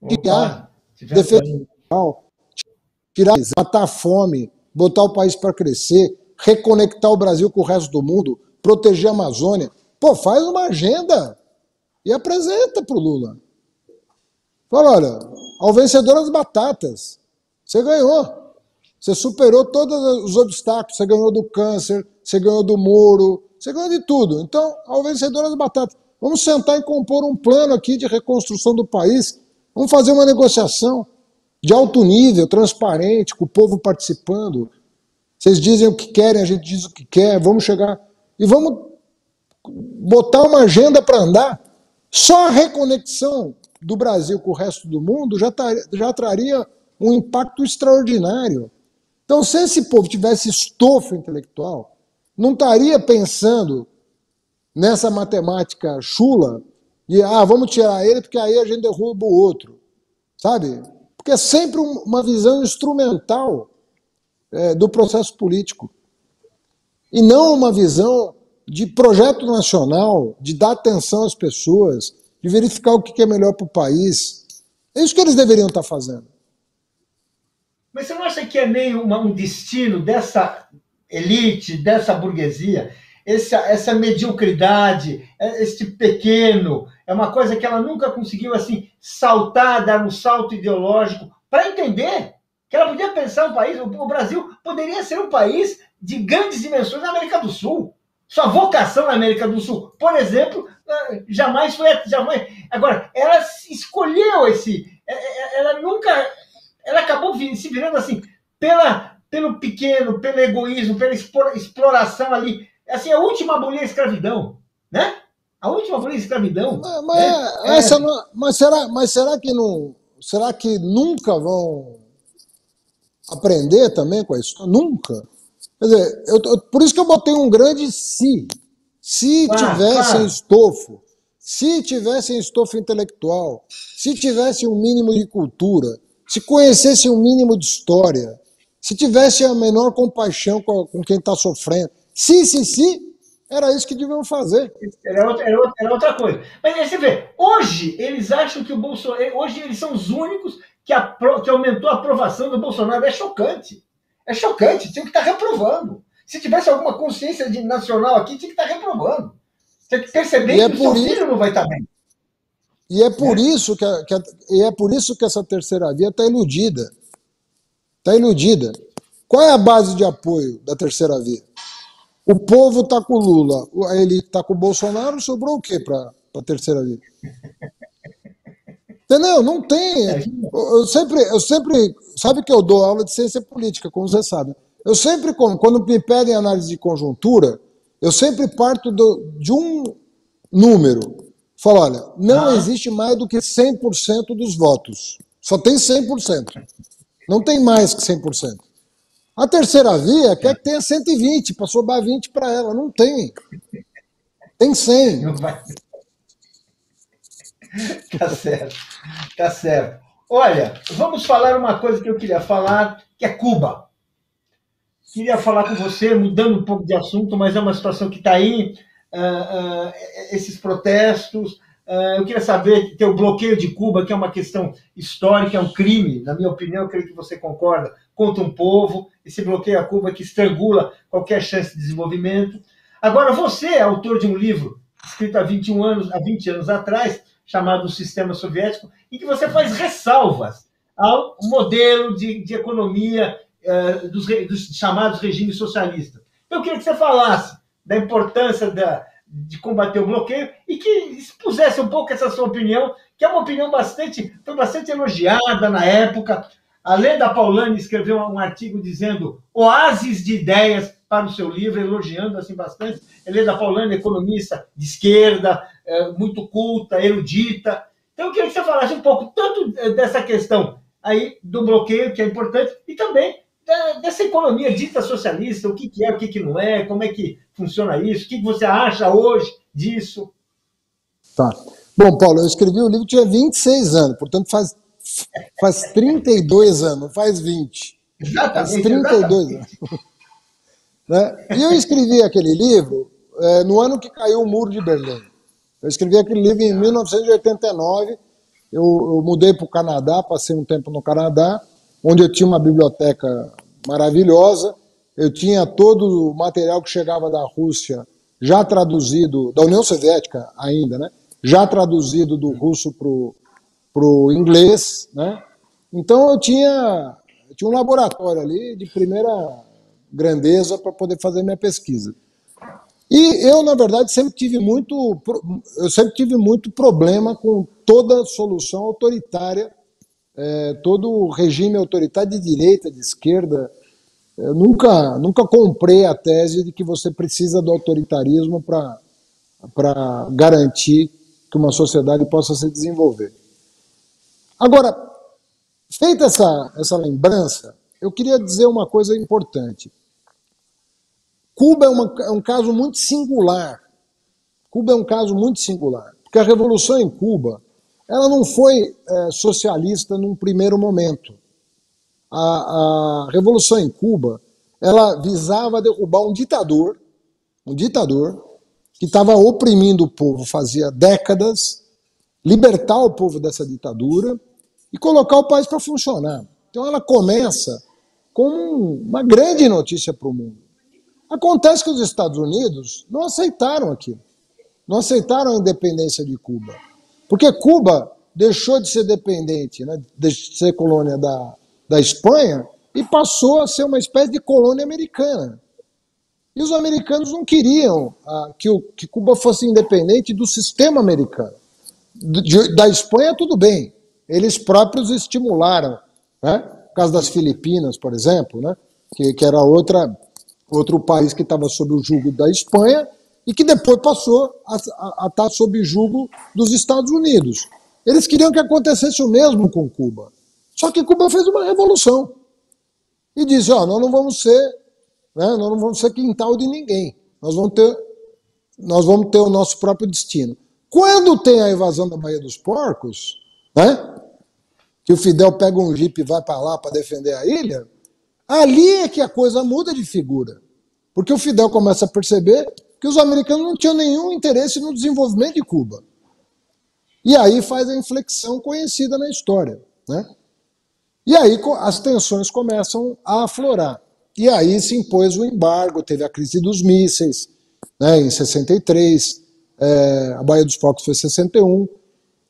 Mediar, defender, matar a fome, botar o país para crescer, reconectar o Brasil com o resto do mundo, proteger a Amazônia. Pô, faz uma agenda e apresenta para o Lula. Fala, olha, ao vencedor das batatas, você ganhou. Você superou todos os obstáculos, você ganhou do câncer, você ganhou do Moro, você ganhou de tudo. Então, ao vencedor das batatas. Vamos sentar e compor um plano aqui de reconstrução do país. Vamos fazer uma negociação de alto nível, transparente, com o povo participando. Vocês dizem o que querem, a gente diz o que quer, vamos chegar e vamos botar uma agenda para andar. Só a reconexão do Brasil com o resto do mundo já traria um impacto extraordinário. Então, se esse povo tivesse estofo intelectual, não estaria pensando nessa matemática chula de vamos tirar ele porque aí a gente derruba o outro, sabe? Porque é sempre uma visão instrumental do processo político e não uma visão de projeto nacional, de dar atenção às pessoas, de verificar o que é melhor para o país. É isso que eles deveriam estar fazendo. Mas você não acha que é meio um destino dessa elite, dessa burguesia, essa mediocridade, esse pequeno, é uma coisa que ela nunca conseguiu assim saltar, dar um salto ideológico para entender que ela podia pensar um país, o Brasil poderia ser um país de grandes dimensões na América do Sul. Sua vocação na América do Sul, por exemplo, jamais foi... Agora, ela escolheu ela nunca... Ela acabou se virando assim, pelo pequeno, pelo egoísmo, pela exploração ali. Assim, a última abolir a escravidão, né? A última abolir a escravidão. Mas será que não... Será que nunca vão aprender também com a história? Nunca. Quer dizer, por isso que eu botei um grande se. Se tivessem estofo, se tivessem estofo intelectual, se tivessem um mínimo de cultura, se conhecessem um mínimo de história, se tivessem a menor compaixão com quem está sofrendo. Era isso que deviam fazer. Era outra coisa. Mas aí você vê, hoje eles acham que o Bolsonaro... Hoje eles são os únicos que aumentou a aprovação do Bolsonaro. É chocante. É chocante. Tinha que estar reprovando. Se tivesse alguma consciência nacional aqui, tinha que estar reprovando. Tem que perceber que o seu filho não vai estar bem. E é por isso que essa terceira via está iludida. Está iludida. Qual é a base de apoio da terceira via? O povo está com o Lula, a elite está com o Bolsonaro, sobrou o quê para a terceira via? Entendeu? Não tem. Eu sempre, sabe que eu dou aula de ciência política, como você sabe. Eu sempre, quando me pedem análise de conjuntura, eu sempre parto de um número. Falo, olha, não existe mais do que 100% dos votos. Só tem 100%. Não tem mais que 100%. A terceira via quer que tenha 120, para sobrar 20 para ela. Não tem. Tem 100. Não vai. Tá certo. Tá certo. Olha, vamos falar uma coisa que eu queria falar, que é Cuba. Queria falar com você, mudando um pouco de assunto, mas é uma situação que está aí, esses protestos. Eu queria saber, tem o bloqueio de Cuba, que é uma questão histórica, é um crime, na minha opinião, eu creio que você concorda, contra um povo, esse bloqueio a Cuba que estrangula qualquer chance de desenvolvimento. Agora, você é autor de um livro escrito há 20 anos atrás, chamado O Sistema Soviético, em que você faz ressalvas ao modelo de economia dos chamados regimes socialistas. Então, eu queria que você falasse da importância de combater o bloqueio e que expusesse um pouco essa sua opinião, que é uma opinião foi bastante elogiada na época. A Leda Paulani escreveu um artigo dizendo oásis de ideias para o seu livro, elogiando assim bastante. A Leda Paulani, economista de esquerda, muito culta, erudita. Então, eu queria que você falasse um pouco tanto dessa questão aí do bloqueio, que é importante, e também dessa economia dita socialista, o que é, o que não é, como é que funciona isso, o que você acha hoje disso? Tá. Bom, Paulo, eu escrevi o livro, tinha 26 anos, portanto faz 32 anos, não faz 20. Exatamente. Faz 32 anos. Né? E eu escrevi aquele livro no ano que caiu o Muro de Berlim. Eu escrevi aquele livro em 1989, eu mudei para o Canadá, passei um tempo no Canadá, onde eu tinha uma biblioteca maravilhosa, eu tinha todo o material que chegava da Rússia já traduzido, da União Soviética ainda, né? Já traduzido do russo para o inglês, né? Então eu tinha um laboratório ali de primeira grandeza para poder fazer minha pesquisa. E eu, na verdade, eu sempre tive muito problema com toda solução autoritária, todo regime autoritário de direita, de esquerda. Eu nunca comprei a tese de que você precisa do autoritarismo para garantir que uma sociedade possa se desenvolver. Agora, feita essa lembrança, eu queria dizer uma coisa importante. Cuba é um caso muito singular. Cuba é um caso muito singular, porque a revolução em Cuba, ela não foi socialista num primeiro momento. A revolução em Cuba, ela visava derrubar um ditador que estava oprimindo o povo fazia décadas, libertar o povo dessa ditadura e colocar o país para funcionar. Então ela começa com uma grande notícia para o mundo. Acontece que os Estados Unidos não aceitaram aquilo, não aceitaram a independência de Cuba, porque Cuba deixou de ser dependente, né, de ser colônia da Espanha e passou a ser uma espécie de colônia americana. E os americanos não queriam que Cuba fosse independente do sistema americano. Da Espanha, tudo bem, eles próprios estimularam, né? No caso das Filipinas, por exemplo, né? que era outro país que estava sob o jugo da Espanha e que depois passou a estar sob o jugo dos Estados Unidos. Eles queriam que acontecesse o mesmo com Cuba. Só que Cuba fez uma revolução e disse, nós não vamos ser quintal de ninguém, nós vamos ter o nosso próprio destino. Quando tem a invasão da Baía dos Porcos, né, que o Fidel pega um jipe e vai para lá para defender a ilha, ali é que a coisa muda de figura. Porque o Fidel começa a perceber que os americanos não tinham nenhum interesse no desenvolvimento de Cuba. E aí faz a inflexão conhecida na história, né? E aí as tensões começam a aflorar. E aí se impôs o embargo, teve a crise dos mísseis, né, em 63, a Baía dos Porcos foi em 61.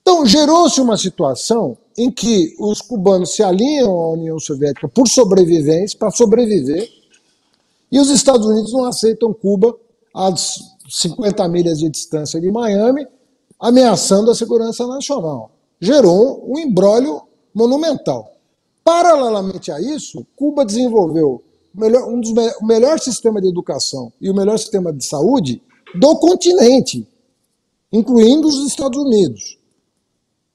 Então gerou-se uma situação em que os cubanos se alinham à União Soviética por sobrevivência, para sobreviver, e os Estados Unidos não aceitam Cuba a 50 milhas de distância de Miami, ameaçando a segurança nacional. Gerou um imbróglio monumental. Paralelamente a isso, Cuba desenvolveu o melhor sistema de educação e o melhor sistema de saúde do continente, incluindo os Estados Unidos.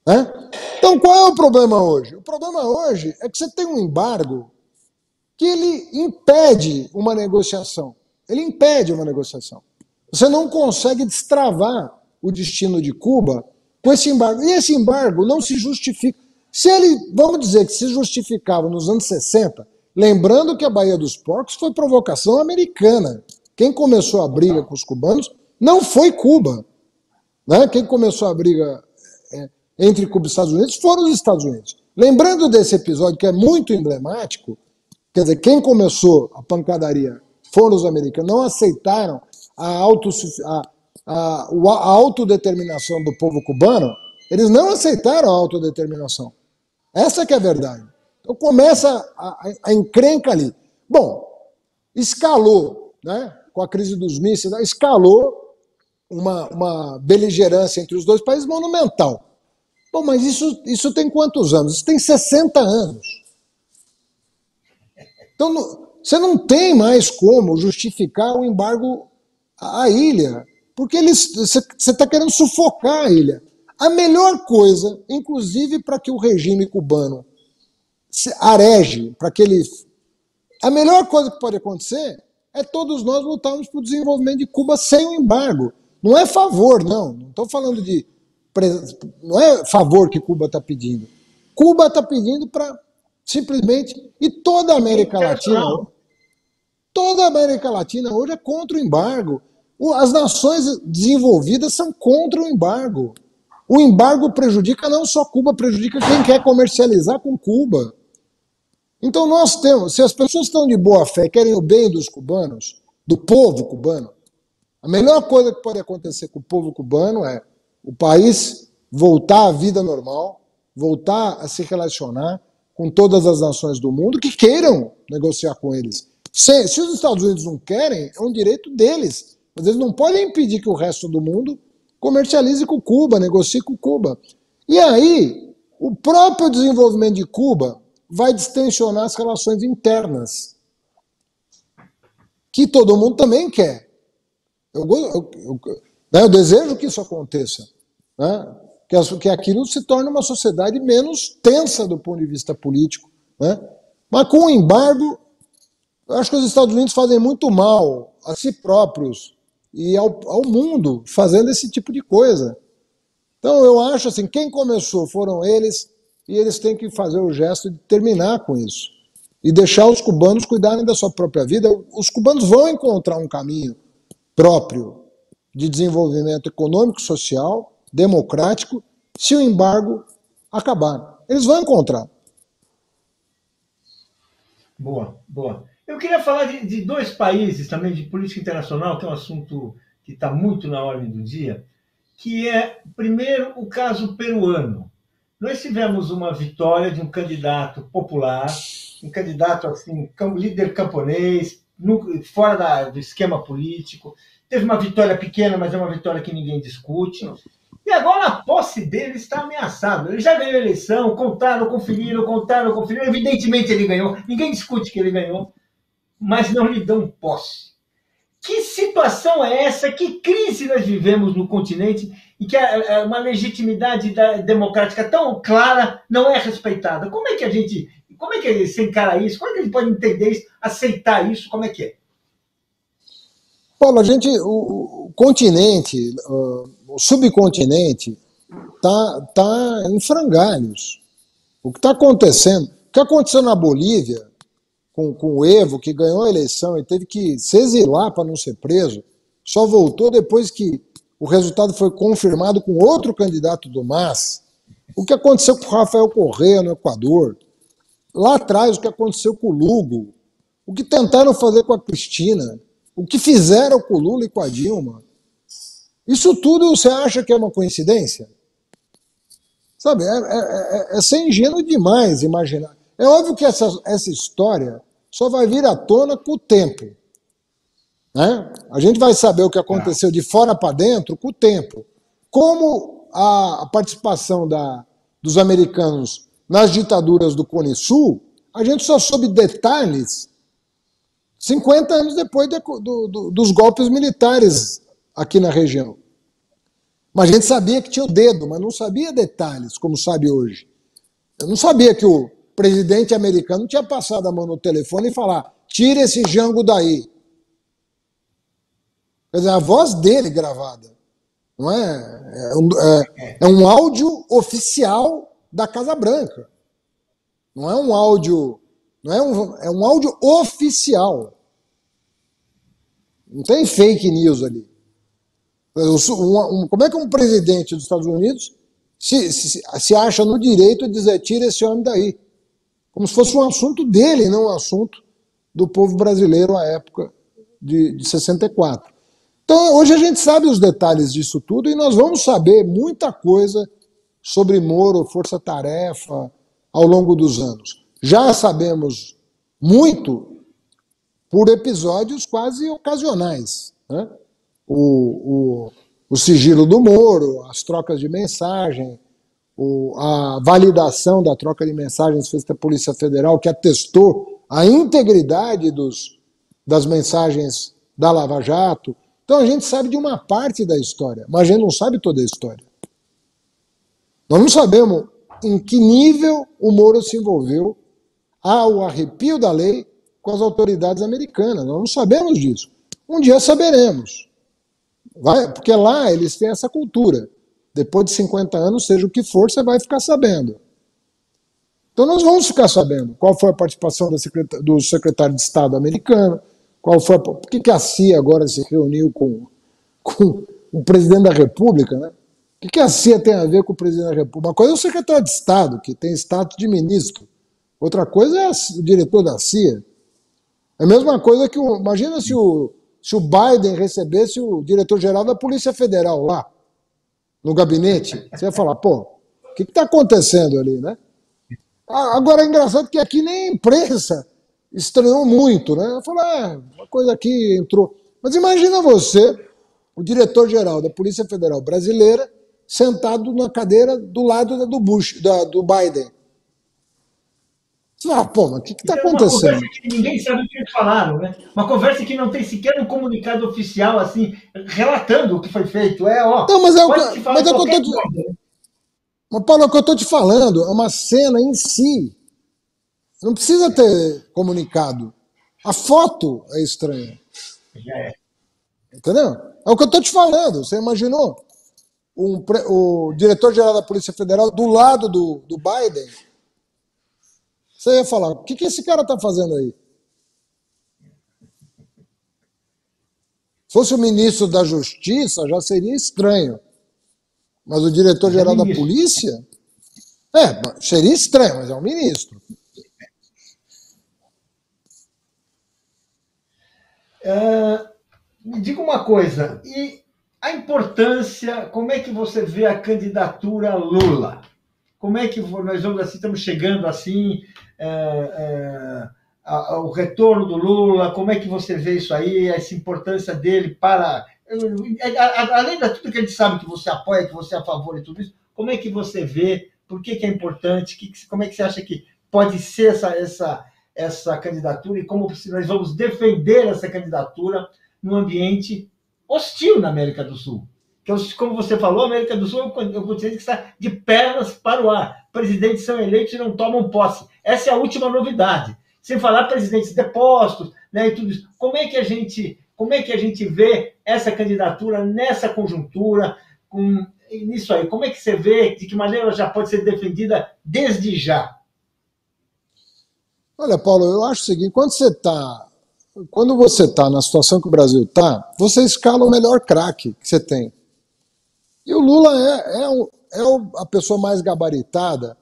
Né? Então, qual é o problema hoje? O problema hoje é que você tem um embargo que ele impede uma negociação. Ele impede uma negociação. Você não consegue destravar o destino de Cuba com esse embargo. E esse embargo não se justifica. Se ele, vamos dizer que se justificava nos anos 60, lembrando que a Baía dos Porcos foi provocação americana. Quem começou a briga com os cubanos não foi Cuba. Né? Quem começou a briga entre Cuba e Estados Unidos foram os Estados Unidos. Lembrando desse episódio que é muito emblemático, quer dizer, quem começou a pancadaria foram os americanos, não aceitaram a autodeterminação do povo cubano, eles não aceitaram a autodeterminação. Essa que é a verdade. Então começa a encrenca ali. Bom, escalou, né, com a crise dos mísseis, escalou uma beligerância entre os dois países monumental. Bom, mas isso tem quantos anos? Isso tem 60 anos. Então, você não tem mais como justificar o embargo à ilha, porque você está querendo sufocar a ilha. A melhor coisa, inclusive para que o regime cubano se areje, para que ele... A melhor coisa que pode acontecer é todos nós lutarmos para o desenvolvimento de Cuba sem o embargo. Não é favor, não. Não estou falando de... Não é favor que Cuba está pedindo. Cuba está pedindo para simplesmente... E toda a América Latina hoje é contra o embargo. As nações desenvolvidas são contra o embargo. O embargo prejudica não só Cuba, prejudica quem quer comercializar com Cuba. Então nós temos, se as pessoas estão de boa fé, querem o bem dos cubanos, do povo cubano, a melhor coisa que pode acontecer com o povo cubano é o país voltar à vida normal, voltar a se relacionar com todas as nações do mundo que queiram negociar com eles. Se os Estados Unidos não querem, é um direito deles mas eles não podem impedir que o resto do mundo comercialize com Cuba, negocie com Cuba. E aí, o próprio desenvolvimento de Cuba vai distensionar as relações internas, que todo mundo também quer. Eu desejo que isso aconteça, né? Que aquilo se torne uma sociedade menos tensa do ponto de vista político, né? Mas com o embargo, eu acho que os Estados Unidos fazem muito mal a si próprios e ao mundo fazendo esse tipo de coisa. Então eu acho assim, quem começou foram eles, e eles têm que fazer o gesto de terminar com isso e deixar os cubanos cuidarem da sua própria vida. Os cubanos vão encontrar um caminho próprio de desenvolvimento econômico, social, democrático, se o embargo acabar. Eles vão encontrar. Boa, boa. Eu queria falar de dois países também de política internacional, que é um assunto que está muito na ordem do dia, que é, primeiro, o caso peruano. Nós tivemos uma vitória de um candidato popular, um candidato assim, líder camponês, fora do esquema político. Teve uma vitória pequena, mas é uma vitória que ninguém discute. E agora a posse dele está ameaçada. Ele já ganhou a eleição, conferiram. Evidentemente ele ganhou. Ninguém discute que ele ganhou, mas não lhe dão posse. Que situação é essa? Que crise nós vivemos no continente e que uma legitimidade democrática tão clara não é respeitada? Como é que se encara isso? Como é que a gente pode entender isso, aceitar isso? Como é que é? Paulo, o continente, o subcontinente tá em frangalhos. O que está acontecendo? O que aconteceu na Bolívia com o Evo, que ganhou a eleição e teve que se exilar para não ser preso, só voltou depois que o resultado foi confirmado com outro candidato do MAS. O que aconteceu com o Rafael Correa no Equador? Lá atrás, o que aconteceu com o Lugo? O que tentaram fazer com a Cristina? O que fizeram com o Lula e com a Dilma? Isso tudo você acha que é uma coincidência? Sabe, é ser ingênuo demais imaginar. É óbvio que essa história só vai vir à tona com o tempo, né? A gente vai saber o que aconteceu de fora para dentro com o tempo. Como a participação dos americanos nas ditaduras do Cone Sul, a gente só soube detalhes 50 anos depois dos golpes militares aqui na região. Mas a gente sabia que tinha o dedo, mas não sabia detalhes, como sabe hoje. Eu não sabia que o presidente americano tinha passado a mão no telefone e falar: tira esse Jango daí. Quer dizer, a voz dele gravada. Não é um áudio oficial da Casa Branca. Não é um áudio. É um áudio oficial. Não tem fake news ali. Como é que um presidente dos Estados Unidos se acha no direito de dizer: tira esse homem daí? Como se fosse um assunto dele, não um assunto do povo brasileiro à época de 64. Então, hoje a gente sabe os detalhes disso tudo e nós vamos saber muita coisa sobre Moro, força-tarefa, ao longo dos anos. Já sabemos muito por episódios quase ocasionais, né? O sigilo do Moro, as trocas de mensagem, a validação da troca de mensagens feita pela Polícia Federal, que atestou a integridade das mensagens da Lava Jato. Então a gente sabe de uma parte da história, mas a gente não sabe toda a história. Nós não sabemos em que nível o Moro se envolveu ao arrepio da lei com as autoridades americanas. Nós não sabemos disso. Um dia saberemos. Porque lá eles têm essa cultura. Depois de 50 anos, seja o que for, você vai ficar sabendo. Então nós vamos ficar sabendo qual foi a participação do secretário de Estado americano, por que a CIA agora se reuniu com o presidente da República, né? O que a CIA tem a ver com o presidente da República? Uma coisa é o secretário de Estado, que tem status de ministro. Outra coisa é o diretor da CIA. É a mesma coisa que imagina se o Biden recebesse o diretor-geral da Polícia Federal lá, no gabinete. Você ia falar: pô, o que está acontecendo ali, né? Agora é engraçado que aqui nem a imprensa estranhou muito, né? Eu falei: uma coisa aqui entrou. Mas imagina você, o diretor-geral da Polícia Federal Brasileira, sentado na cadeira do lado do Bush, do Biden. Você fala, pô, mas o que está acontecendo? Uma conversa que ninguém sabe o que eles falaram, né? Uma conversa que não tem sequer um comunicado oficial, assim, relatando o que foi feito. Não, mas pode se falar qualquer coisa. Mas, Paulo, é o que eu estou te falando, é uma cena em si. Não precisa ter comunicado. A foto é estranha. Já é. Entendeu? É o que eu estou te falando. Você imaginou o diretor-geral da Polícia Federal do lado do Biden? Você ia falar, o que esse cara está fazendo aí? Se fosse o ministro da Justiça, já seria estranho. Mas o diretor-geral da Polícia? Seria estranho, mas é um ministro. Me diga uma coisa, e a importância, como é que você vê a candidatura Lula? Como é que nós vamos assim, estamos chegando assim, ao retorno do Lula, como é que você vê isso aí, essa importância dele para... Além de tudo que a gente sabe que você apoia, que você é a favor e tudo isso, como é que você vê, por que é importante, como é que você acha que pode ser essa candidatura e como nós vamos defender essa candidatura num ambiente hostil na América do Sul? Que, como você falou, a América do Sul é um continente que está de pernas para o ar. Presidentes são eleitos e não tomam posse. Essa é a última novidade. Sem falar presidentes depostos, né, e tudo isso. Como é que a gente vê essa candidatura nessa conjuntura, nisso aí? Como é que você vê, de que maneira ela já pode ser defendida desde já? Olha, Paulo, eu acho o seguinte, quando você está na situação que o Brasil está, você escala o melhor craque que você tem. E o Lula é a pessoa mais gabaritada.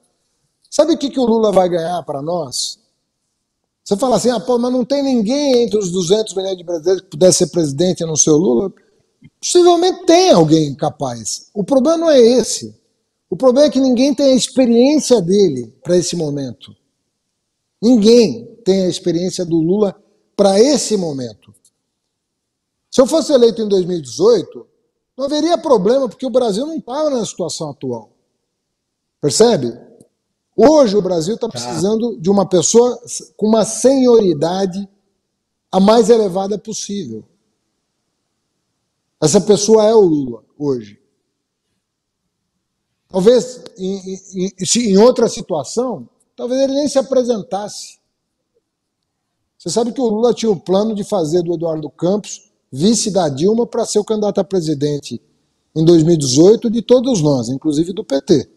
Sabe o que o Lula vai ganhar para nós? Você fala assim, pô, mas não tem ninguém entre os 200 milhões de brasileiros que pudesse ser presidente a não ser o Lula? Possivelmente tem alguém capaz. O problema não é esse. O problema é que ninguém tem a experiência dele para esse momento. Ninguém tem a experiência do Lula para esse momento. Se eu fosse eleito em 2018, não haveria problema, porque o Brasil não estava na situação atual. Percebe? Hoje o Brasil está precisando de uma pessoa com uma senioridade a mais elevada possível. Essa pessoa é o Lula, hoje. Talvez, em outra situação, talvez ele nem se apresentasse. Você sabe que o Lula tinha o plano de fazer do Eduardo Campos vice da Dilma para ser o candidato a presidente em 2018 de todos nós, inclusive do PT.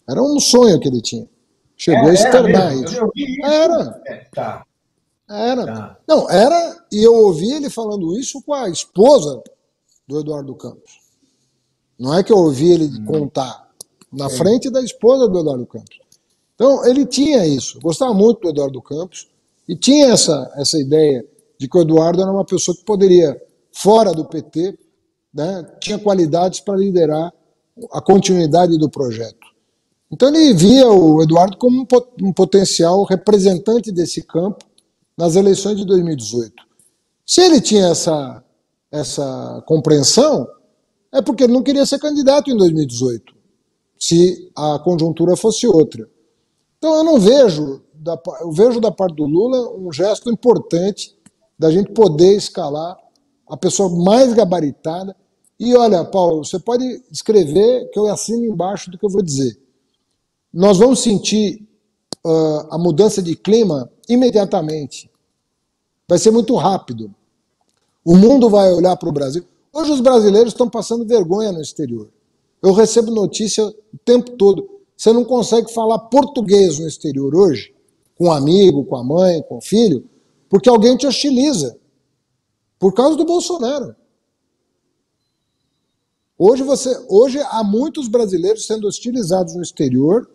Era um sonho que ele tinha. Chegou a externar isso. Eu vi isso. Era. Não, era, e eu ouvi ele falando isso com a esposa do Eduardo Campos. Não é que eu ouvi ele contar na frente da esposa do Eduardo Campos. Então, ele tinha isso. Gostava muito do Eduardo Campos e tinha essa ideia de que o Eduardo era uma pessoa que poderia, fora do PT, né, tinha qualidades para liderar a continuidade do projeto. Então ele via o Eduardo como um potencial representante desse campo nas eleições de 2018. Se ele tinha essa compreensão, é porque ele não queria ser candidato em 2018, se a conjuntura fosse outra. Então eu vejo da parte do Lula um gesto importante da gente poder escalar a pessoa mais gabaritada. E olha, Paulo, você pode escrever que eu assino embaixo do que eu vou dizer. Nós vamos sentir a mudança de clima imediatamente. Vai ser muito rápido. O mundo vai olhar para o Brasil. Hoje os brasileiros estão passando vergonha no exterior. Eu recebo notícia o tempo todo. Você não consegue falar português no exterior hoje, com um amigo, com a mãe, com o filho, porque alguém te hostiliza. Por causa do Bolsonaro. Hoje há muitos brasileiros sendo hostilizados no exterior,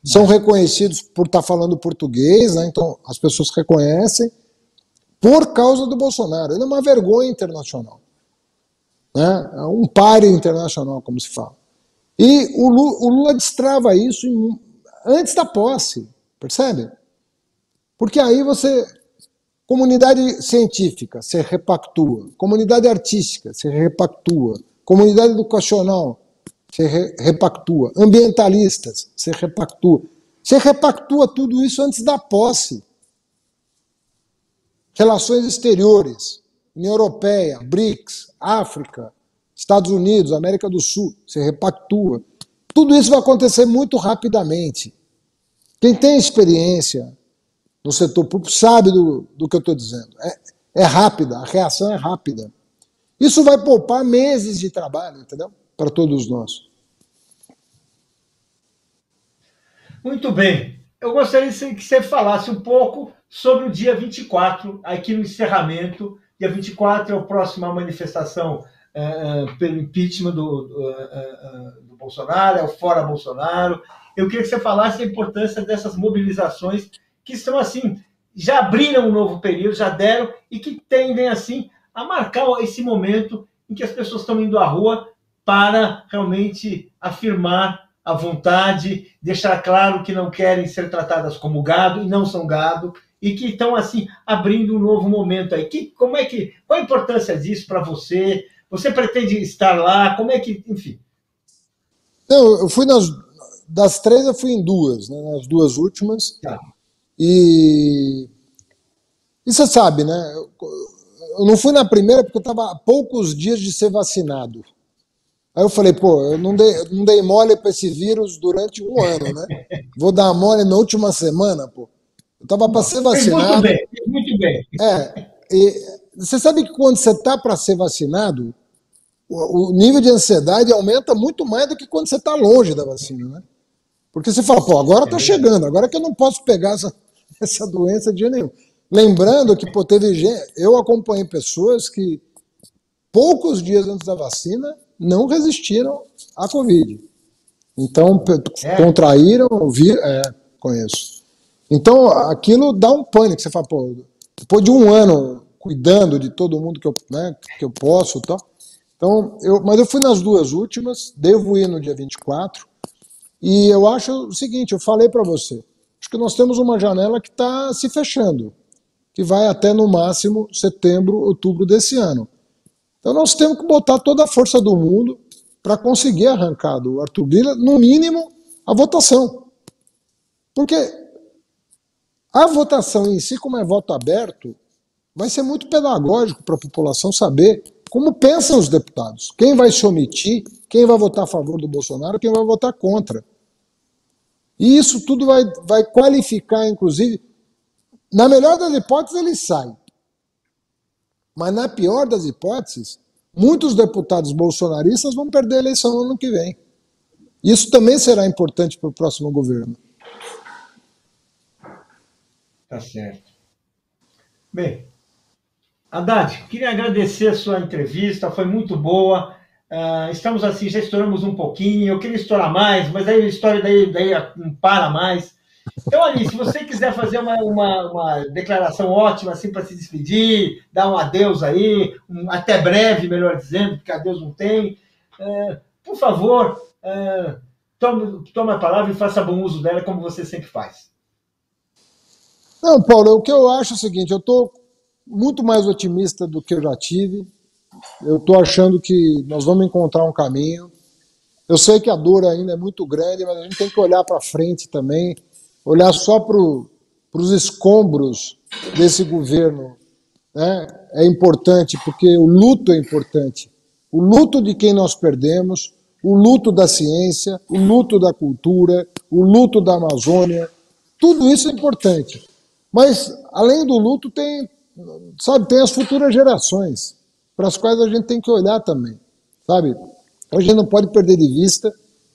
são reconhecidos por estar falando português, né? Então as pessoas reconhecem, por causa do Bolsonaro. Ele é uma vergonha internacional. Né? É um páreo internacional, como se fala. E o Lula destrava isso antes da posse, percebe? Porque aí você Comunidade científica, se repactua. Comunidade artística, se repactua. Comunidade educacional, se repactua. Ambientalistas, se repactua. Se repactua tudo isso antes da posse. Relações exteriores, União Europeia, BRICS, África, Estados Unidos, América do Sul, se repactua. Tudo isso vai acontecer muito rapidamente. Quem tem experiência no setor público sabe do que eu estou dizendo. É rápida, a reação é rápida. Isso vai poupar meses de trabalho, entendeu? Para todos nós. Muito bem. Eu gostaria que você falasse um pouco sobre o dia 24, aqui no encerramento. Dia 24 é a próxima manifestação pelo impeachment do Bolsonaro, é o Fora Bolsonaro. Eu queria que você falasse a importância dessas mobilizações que estão, assim, já abriram um novo período, já deram, e que tendem, assim, a marcar esse momento em que as pessoas estão indo à rua para realmente afirmar a vontade, deixar claro que não querem ser tratadas como gado, e não são gado, e que estão, assim, abrindo um novo momento aí. Qual a importância disso para você? Você pretende estar lá? Como é que, enfim... Não, eu fui das 3, eu fui em 2, né, nas 2 últimas. Tá. E você sabe, né? Eu não fui na primeira porque eu estava há poucos dias de ser vacinado. Aí eu falei, pô, eu não dei mole para esse vírus durante 1 ano, né? Vou dar mole na última semana, pô. Eu estava para ser vacinado. Muito bem. E você sabe que quando você está para ser vacinado, o nível de ansiedade aumenta muito mais do que quando você está longe da vacina, né? Porque você fala, pô, agora está chegando, agora que eu não posso pegar essa doença de jeito nenhum. Lembrando que, pô, eu acompanhei pessoas que poucos dias antes da vacina não resistiram à Covid. Então, contraíram, conheço. Então, aquilo dá um pânico. Você fala, pô, depois de 1 ano cuidando de todo mundo que eu posso e tal. Então, mas eu fui nas 2 últimas, devo ir no dia 24, e eu acho o seguinte, eu falei para você, acho que nós temos uma janela que está se fechando, que vai até no máximo setembro, outubro desse ano. Então nós temos que botar toda a força do mundo para conseguir arrancar do Arthur Lira, no mínimo, a votação. Porque a votação em si, como é voto aberto, vai ser muito pedagógico para a população saber como pensam os deputados. Quem vai se omitir, quem vai votar a favor do Bolsonaro, quem vai votar contra. E isso tudo vai qualificar, inclusive, na melhor das hipóteses ele sai. Mas na pior das hipóteses, muitos deputados bolsonaristas vão perder a eleição no ano que vem. Isso também será importante para o próximo governo. Tá certo. Bem, Haddad, queria agradecer a sua entrevista, foi muito boa. Estamos assim, já estouramos um pouquinho, eu queria estourar mais, mas aí a história daí não para mais. Então, ali, se você quiser fazer uma declaração ótima assim para se despedir, dar um adeus aí, até breve, melhor dizendo, porque adeus não tem, por favor, tome a palavra e faça bom uso dela como você sempre faz. Não, Paulo, o que eu acho é o seguinte, eu estou muito mais otimista do que eu já tive. Eu estou achando que nós vamos encontrar um caminho. Eu sei que a dor ainda é muito grande, mas a gente tem que olhar para frente também, olhar só para os escombros desse governo, né? É importante, porque o luto é importante. O luto de quem nós perdemos, o luto da ciência, o luto da cultura, o luto da Amazônia, tudo isso é importante. Mas, além do luto, tem as futuras gerações, para as quais a gente tem que olhar também, sabe? A gente não pode perder de vista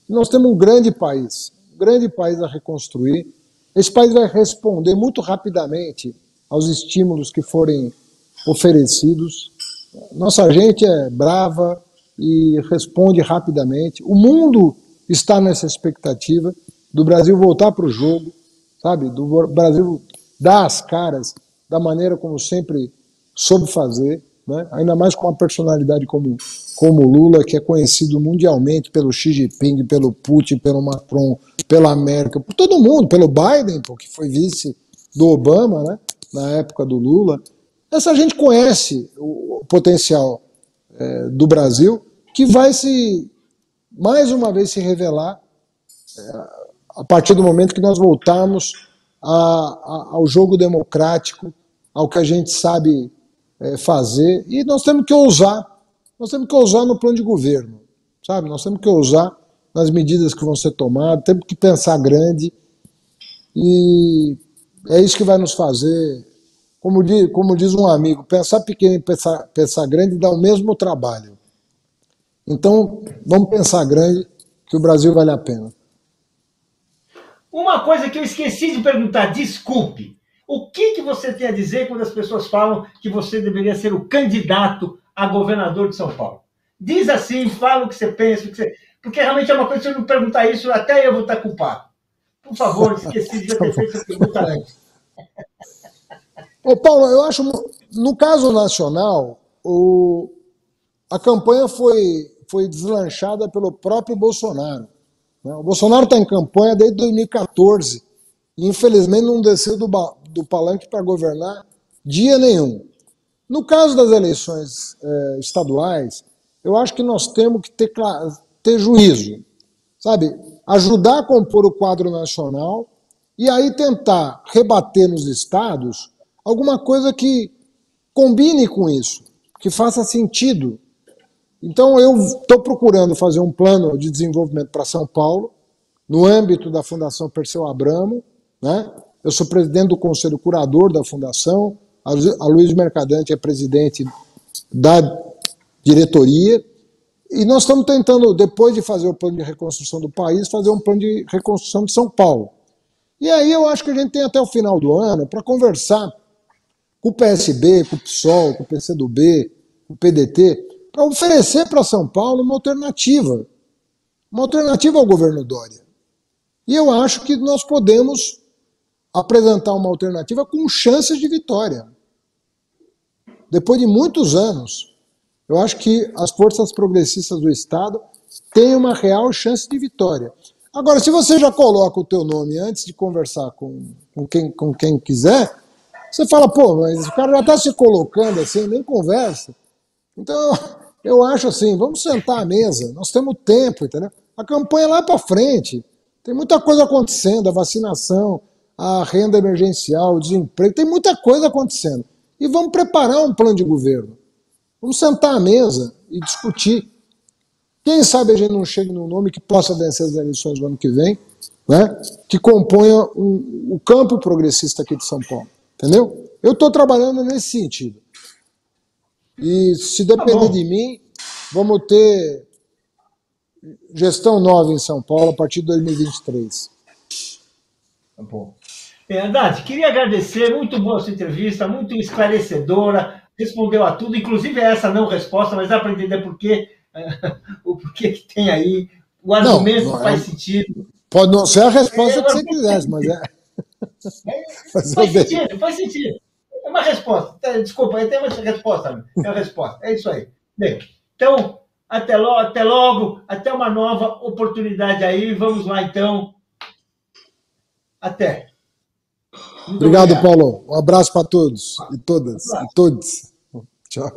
que nós temos um grande país a reconstruir. Esse país vai responder muito rapidamente aos estímulos que forem oferecidos. Nossa gente é brava e responde rapidamente. O mundo está nessa expectativa do Brasil voltar para o jogo, sabe? Do Brasil dar as caras da maneira como sempre soube fazer, né? Ainda mais com uma personalidade como o Lula, que é conhecido mundialmente pelo Xi Jinping, pelo Putin, pelo Macron, pela América, por todo mundo, pelo Biden, que foi vice do Obama, né? na época do Lula. Essa gente conhece o potencial do Brasil, que vai mais uma vez se revelar a partir do momento que nós voltarmos ao jogo democrático, ao que a gente sabe fazer, e nós temos que ousar no plano de governo, sabe? Nós temos que ousar nas medidas que vão ser tomadas, temos que pensar grande, e é isso que vai nos fazer, como diz um amigo, pensar pequeno e pensar grande dá o mesmo trabalho. Então, vamos pensar grande, que o Brasil vale a pena. Uma coisa que eu esqueci de perguntar, desculpe. O que você tem a dizer quando as pessoas falam que você deveria ser o candidato a governador de São Paulo? Diz assim, fala o que você pensa, porque realmente é uma coisa, se eu não perguntar isso, até eu vou estar culpado. Por favor, esqueci de ter feito essa pergunta antes. Ô Paulo, eu acho, no caso nacional, a campanha foi deslanchada pelo próprio Bolsonaro. O Bolsonaro está em campanha desde 2014 e, infelizmente, não desceu do palanque para governar dia nenhum. No caso das eleições estaduais, eu acho que nós temos que ter juízo, sabe? Ajudar a compor o quadro nacional e aí tentar rebater nos estados alguma coisa que combine com isso, que faça sentido. Então, eu estou procurando fazer um plano de desenvolvimento para São Paulo, no âmbito da Fundação Perseu Abramo, né? Eu sou presidente do Conselho Curador da Fundação, a Luiz Mercadante é presidente da diretoria, e nós estamos tentando, depois de fazer o plano de reconstrução do país, fazer um plano de reconstrução de São Paulo. E aí eu acho que a gente tem até o final do ano para conversar com o PSB, com o PSOL, com o PCdoB, com o PDT, para oferecer para São Paulo uma alternativa ao governo Dória. E eu acho que nós podemos apresentar uma alternativa com chances de vitória. Depois de muitos anos, eu acho que as forças progressistas do Estado têm uma real chance de vitória. Agora, se você já coloca o teu nome antes de conversar com quem quiser, você fala, pô, mas o cara já está se colocando assim, nem conversa. Então, eu acho assim, vamos sentar à mesa, nós temos tempo, entendeu? A campanha é lá para frente, tem muita coisa acontecendo, a vacinação, a renda emergencial, o desemprego, tem muita coisa acontecendo. E vamos preparar um plano de governo. Vamos sentar à mesa e discutir. Quem sabe a gente não chega num nome que possa vencer as eleições do ano que vem, né? Que componha o campo progressista aqui de São Paulo. Entendeu? Eu estou trabalhando nesse sentido. E se depender de mim, vamos ter gestão nova em São Paulo a partir de 2023. Tá bom. Haddad, queria agradecer, muito boa a sua entrevista, muito esclarecedora, respondeu a tudo, inclusive essa não resposta, mas dá para entender o porquê que tem aí, o argumento não faz sentido. Pode não ser a resposta que você quisesse, mas Faz sentido. É uma resposta. Desculpa, tem uma resposta. É uma resposta. É isso aí. Bem, então, até logo, até uma nova oportunidade aí. Vamos lá, então. Até. Muito obrigado, Paulo. Um abraço para todos e todas e todos. Tchau.